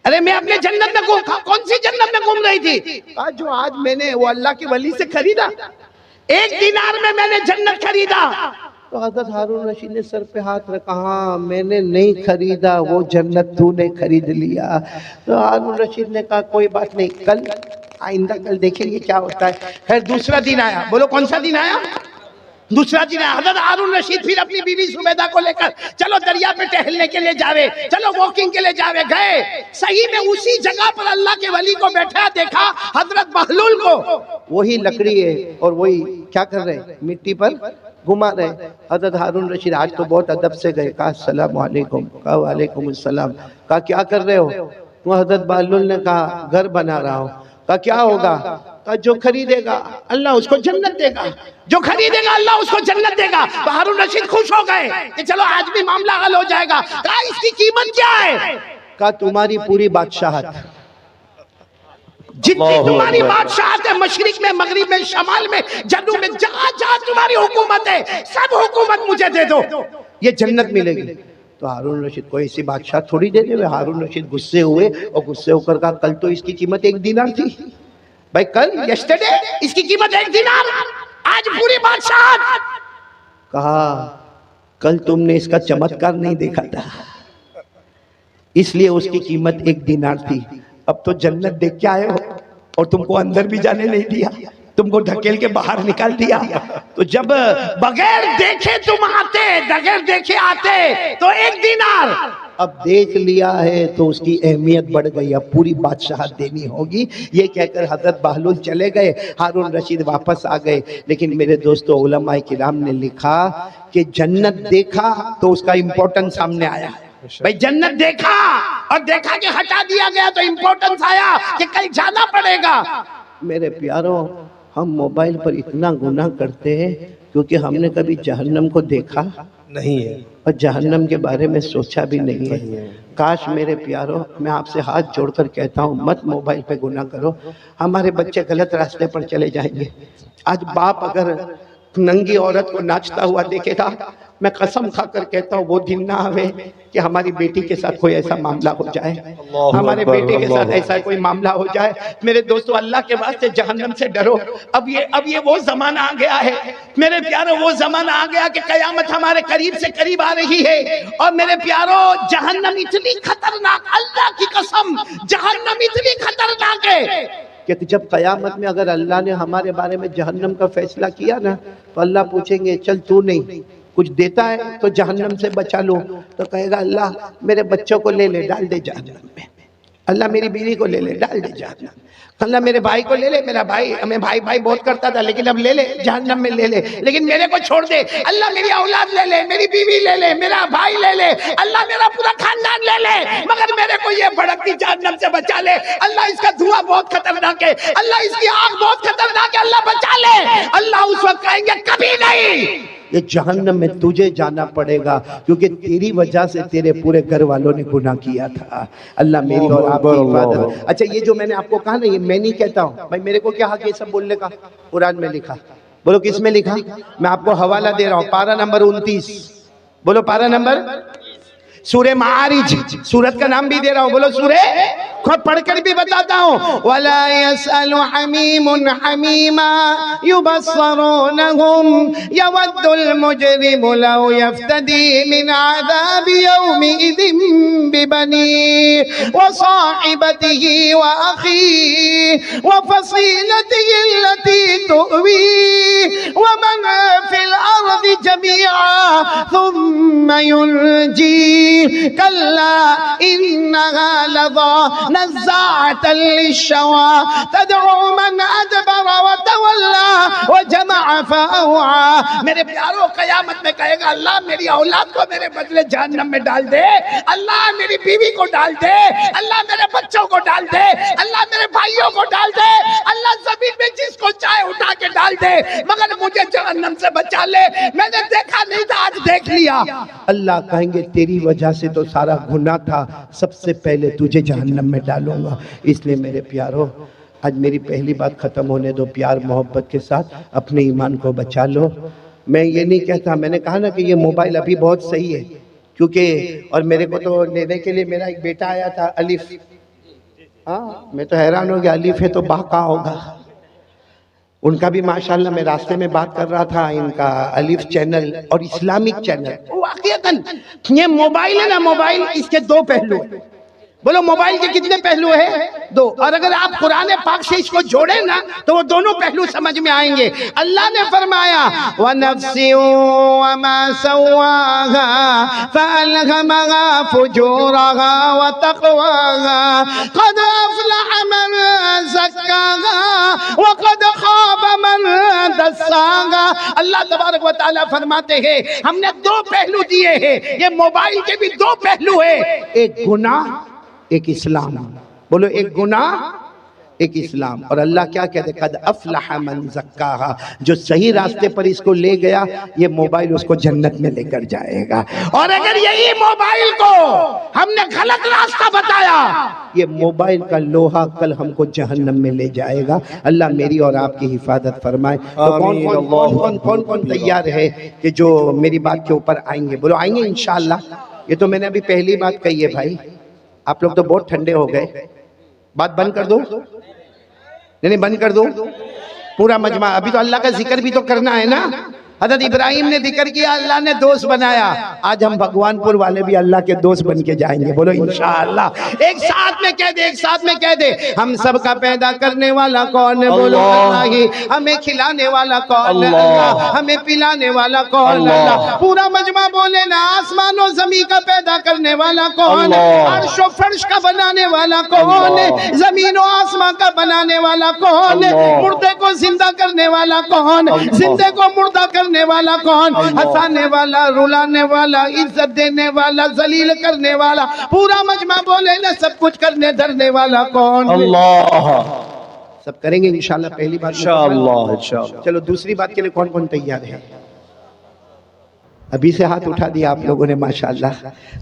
ارے میں اپنے جنت میں کون سی جنت میں گھوم رہی تھی؟ جو آج میں نے وہ اللہ کے ولی سے خریدا، 1 دینار میں نے جنت خریدا۔ تو حضرت ہارون رشید نے سر پہ ہاتھ رکھا، ہاں میں نے نہیں خریدا، وہ جنت تو نے خرید لیا۔ تو ہارون رشید نے کہا کوئی بات نہیں، کل آئندہ کل دیکھیں گے کیا ہوتا ہے۔ خیر دوسرا دن آیا، بولو کون سا دن آیا؟ دوسرا دن آیا۔ حضرت ہارون رشید پھر اپنی بیوی زبیدہ کو لے کر چلو دریا پہ ٹہلنے کے لیے جاوے، چلو واکنگ کے لیے جاوے، گئے۔ صحیح میں اسی جگہ پر اللہ کے ولی کو بیٹھا دیکھا، حضرت بہلول کو، وہی لکڑی ہے اور وہی کیا کر رہے؟ مٹی پر گھما رہے۔ حضرت ہارون رشید آج تو بہت ادب سے گئے، کہا السلام علیکم، کہا وعلیکم السلام، کہا کیا کر رہے ہو؟ وہ حضرت بہلول نے کہا گھر بنا رہا ہوں۔ کہا کیا ہوگا؟ کہا جو خریدے گا اللہ اس کو جنت دے گا، جو خریدے گا اللہ اس کو جنت دے گا۔ تو ہارون رشید خوش ہو گئے کہ چلو آج بھی معاملہ حل ہو جائے گا۔ کہا اس کی قیمت کیا ہے؟ کہا تمہاری پوری بادشاہت، جتنی تمہاری بادشاہت ہے، مشرق میں، مغرب میں، شمال میں، جنوب میں، جہاں جہاں تمہاری حکومت ہے، سب حکومت مجھے دے دو، یہ جنت ملے گی۔ تو ہارون رشید کو ایسی بادشاہ تھوڑی دے دے۔ ہارون رشید غصے ہوئے اور غصے ہو کر کہا کل تو اس کی قیمت 1 دینار تھی بھائی، کل یسٹرڈے اس کی قیمت 1 دینار، آج پوری بادشاہت۔ کہا کل تم نے اس کا چمتکار نہیں دیکھا تھا، اس لیے اس کی قیمت 1 دینار تھی، اب تو جنت دیکھ کے آئے ہو اور تم کو اندر بھی جانے نہیں دیا، تم کو دھکیل کے باہر نکال دیا۔ تو جب بغیر دیکھے تم آتے، بغیر دیکھے آتے تو 1 دینار، اب دیکھ لیا ہے تو اس کی اہمیت بڑھ گئی، اب پوری بادشاہت دینی ہوگی۔ یہ کہہ کر حضرت بہلول چلے گئے، ہارون رشید واپس آ گئے۔ لیکن میرے دوستو، علماء کرام نے لکھا کہ جنت دیکھا تو اس کا امپورٹنس سامنے آیا۔ بھئی جنت دیکھا اور دیکھا کہ ہٹا دیا گیا تو امپورٹنس آیا کہ کل جانا پڑے گا۔ میرے پیارو، ہم موبائل پر اتنا گناہ کرتے ہیں کیونکہ ہم نے کبھی جہنم کو دیکھا نہیں ہے اور جہنم کے بارے میں سوچا بھی نہیں ہے۔ کاش میرے پیارو، میں آپ سے ہاتھ جوڑ کر کہتا ہوں مت موبائل پہ گناہ کرو، ہمارے بچے غلط راستے پر چلے جائیں گے۔ آج باپ اگر ننگی عورت کو ناچتا ہوا دیکھے گا، میں قسم کھا کر کہتا ہوں وہ دن نہ آوے کہ ہماری بیٹی کے ساتھ کوئی ایسا معاملہ ہو جائے، ہمارے بیٹے کے ساتھ ایسا کوئی معاملہ ہو جائے۔ میرے دوستو، اللہ کے واسطے جہنم سے ڈرو۔ اب یہ وہ زمانہ آ گیا ہے میرے پیارو، وہ زمانہ آ گیا کہ قیامت ہمارے قریب سے قریب آ رہی ہے۔ اور میرے پیارو، جہنم اتنی خطرناک، اللہ کی قسم جہنم اتنی خطرناک ہے کہ جب قیامت میں اگر اللہ نے ہمارے بارے میں جہنم کا فیصلہ کیا نا تو اللہ پوچھیں گے چل تو نہیں کچھ دیتا ہے تو جہنم سے بچا لو، تو کہے گا اللہ میرے بچوں کو لے لے ڈال دے جہنم میں، اللہ میری بیوی کو لے لے ڈال دے جہنم، اللہ میرے بھائی کو لے لے، میرا بھائی ہمیں بھائی بھائی بہت کرتا تھا لیکن اب لے لے جہنم میں لے لے، لیکن میرے کو چھوڑ دے، اللہ میری اولاد لے لے، میری بیوی لے لے، میرا بھائی لے لے، اللہ میرا پورا خاندان لے لے، مگر میرے کو یہ بھڑکتی جہنم سے بچا لے، اللہ اس کا دھواں بہت خطرناک ہے، اللہ اس کی آگ بہت خطرناک ہے، اللہ بچا لے۔ اللہ اس وقت کہیں گے کبھی نہیں، یہ جہنم میں تجھے جانا پڑے گا کیونکہ تیری وجہ سے تیرے پورے گھر والوں نے گناہ کیا تھا۔ اللہ میری اور آپ کی حفاظت۔ اچھا یہ جو میں نے آپ کو کہا نا، یہ میں نہیں کہتا ہوں بھائی، میرے کو کیا حق یہ سب بولنے کا؟ قرآن میں لکھا، بولو کس میں لکھا؟ میں آپ کو حوالہ دے رہا ہوں، پارہ نمبر 29، بولو پارہ نمبر، سورہ معارج، سورت کا نام بھی دے رہا ہوں، بولو سورہ، خود پڑھ کر بھی بتاتا ہوں۔ وَلَا يَسْأَلُ حَمِيمٌ حَمِيمًا يُبَصَّرُونَهُمْ يَوَدُّ الْمُجْرِمُ لَوْ يَفْتَدِي مِنْ عَذَابِ يَوْمِئِذٍ بِبَنِيهِ وَصَاحِبَتِهِ وَأَخِيهِ وَفَصِيلَتِهِ الَّتِي تُؤْوِيهِ وَمَنْ فِي الْأَرْضِ جَمِيعًا ثُمَّ يُنْجِيهِ كَلَّا إِنَّهَا لَظَىٰ نَزَّاعَةً لِلشَّوَىٰ تَدْعُو مَنْ أَدْبَرَ وَتَوَلَّىٰ وَجَمَعَ فَأَوْعَىٰ۔ میرے پیارو، قیامت میں کہے گا اللہ میری اولاد کو میرے بدلے جہنم میں ڈال دے، اللہ میری بیوی کو ڈال دے، اللہ میرے بچوں کو ڈال دے، اللہ میرے بھائیوں کو ڈال دے، اللہ زمین میں جس کو چاہے چاہے اٹھا کے ڈال دے مگر مجھے جہنم سے بچا لے، میں نے دیکھا نہیں تھا آج دیکھ لیا۔ اللہ کہیں گے تیری وجہ سے تو سارا گناہ تھا، سب سے پہلے تجھے جہنم میں ڈالوں گا۔ اس لیے میرے پیارو آج میری پہلی بات ختم ہونے دو، پیار محبت کے ساتھ اپنے ایمان کو بچا لو۔ میں یہ نہیں کہتا، میں نے کہا نا کہ یہ موبائل ابھی بہت صحیح ہے، کیونکہ اور میرے کو تو لینے کے لیے میرا ایک بیٹا آیا تھا الف، ہاں میں تو حیران ہو گیا، الف ہے تو با کہاں ہوگا؟ ان کا بھی ماشاءاللہ میں راستے میں بات کر رہا تھا، ان کا الف چینل اور اسلامک چینل، واقعتاً یہ موبائل ہے نا، موبائل اس کے دو پہلو ہیں۔ بولو موبائل کے کتنے پہلو ہیں؟ دو، اور اگر آپ قرآن پاک سے اس کو جوڑیں نا تو وہ دونوں پہلو سمجھ میں آئیں گے۔ اللہ نے فرمایا وَنَفْسٍ وَمَا سَوَّاهَا فَأَلْهَمَهَا فُجُورَهَا وَتَقْوَاهَا قَدْ أَفْلَحَ مَنْ زَكَّاهَا وَقَدْ خَابَ مَنْ دَسَّاهَا۔ اللہ تبارک و تعالیٰ فرماتے ہیں ہم نے دو پہلو دیے ہیں، یہ موبائل کے بھی دو پہلو ہیں، ایک گناہ ایک اسلام۔ بولو ایک گناہ ایک اسلام۔ اور اللہ کیا کہتے ہیں؟ قد افلح من زکاہا، جو صحیح راستے پر اس کو لے گیا یہ موبائل اس کو جنت میں لے کر جائے گا، اور اگر یہی موبائل کو ہم نے غلط راستہ بتایا یہ موبائل کا لوہا کل ہم کو جہنم میں لے جائے گا۔ اللہ میری اور آپ کی حفاظت فرمائے۔ تو کون تیار ہے کہ جو میری بات کے اوپر آئیں گے؟ بولو آئیں گے انشاءاللہ۔ یہ تو میں نے ابھی پہلی بات کہی ہے بھائی، آپ لوگ تو بہت ٹھنڈے ہو گئے، بات بند کر دو، نہیں بند کر دو پورا مجمع، ابھی تو اللہ کا ذکر بھی تو کرنا ہے نا۔ حضرت ابراہیم نے ذکر کیا، اللہ نے دوست بنایا، آج ہم بھگوان پور والے بھی اللہ کے دوست بن کے جائیں گے۔ بولو انشاءاللہ۔ ایک ساتھ میں کہہ دے، ایک ساتھ میں کہہ دے، ہم سب کا پیدا کرنے والا کون ہے؟ بولو اللہ ہی۔ ہمیں کھلانے والا کون ہے؟ اللہ۔ ہمیں پلانے والا کون ہے؟ اللہ۔ پورا مجمع بولے نا، آسمان و زمین کا پیدا کرنے والا کون ہے؟ عرش و فرش کا بنانے والا کون ہے؟ زمین و آسمان کا بنانے والا کون ہے؟ مردے کو زندہ کرنے والا کون ہے؟ زندے کو مردہ کرنے والا کون؟ ہنسانے والا، رلانے والا، عزت دینے والا، ذلیل کرنے والا۔ پورا مجمع بولے نا، سب کچھ کرنے دھرنے والا کون؟ اللہ۔ سب کریں گے انشاءاللہ پہلی بات انشاءاللہ۔ چلو دوسری بات کے لیے کون کون تیار ہے؟ ابھی سے ہاتھ اٹھا دیا آپ لوگوں نے ماشاءاللہ۔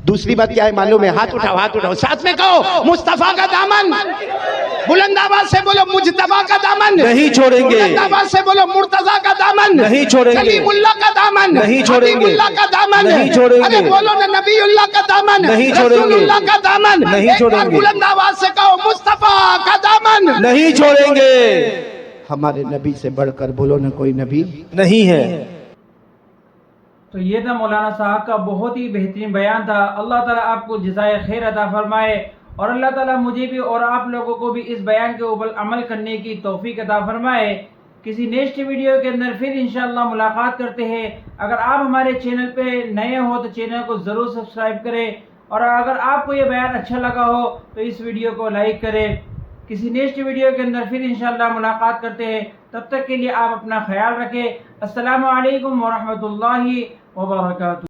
دوسری بات کیا ہے معلوم ہے؟ ہاتھ اٹھاؤ، ہاتھ اٹھاؤ، ساتھ میں کہو مصطفیٰ کا دامن، بلند آواز سے بولو مجتبیٰ کا دامن نہیں چھوڑیں گے، بلند آواز سے بولو مرتضیٰ کا دامن نہیں چھوڑیں گے، کلیم اللہ کا دامن نہیں چھوڑیں حبیب گے، اللہ کا دامن نہیں چھوڑیں گے، ارے بولو نا نبی اللہ کا دامن، نہیں چھوڑیں رسول گے، اللہ کا دامن، نہیں چھوڑیں ایک بار گے، بلند آواز سے کہو مصطفیٰ کا دامن، نہیں چھوڑیں گے۔ ہمارے نبی سے بڑھ کر بولو نا کوئی نبی نہیں ہے۔ تو یہ تھا مولانا صاحب کا بہت ہی بہترین بیان تھا۔ اللہ تعالیٰ آپ کو جزائے خیر عطا فرمائے، اور اللہ تعالیٰ مجھے بھی اور آپ لوگوں کو بھی اس بیان کے اوپر عمل کرنے کی توفیق عطا فرمائے۔ کسی نیکسٹ ویڈیو کے اندر پھر انشاءاللہ ملاقات کرتے ہیں۔ اگر آپ ہمارے چینل پہ نئے ہو تو چینل کو ضرور سبسکرائب کریں، اور اگر آپ کو یہ بیان اچھا لگا ہو تو اس ویڈیو کو لائک کریں۔ کسی نیکسٹ ویڈیو کے اندر پھر انشاءاللہ ملاقات کرتے ہیں، تب تک کے لیے آپ اپنا خیال رکھیں۔ السلام علیکم ورحمۃ اللہ وبرکاتہ۔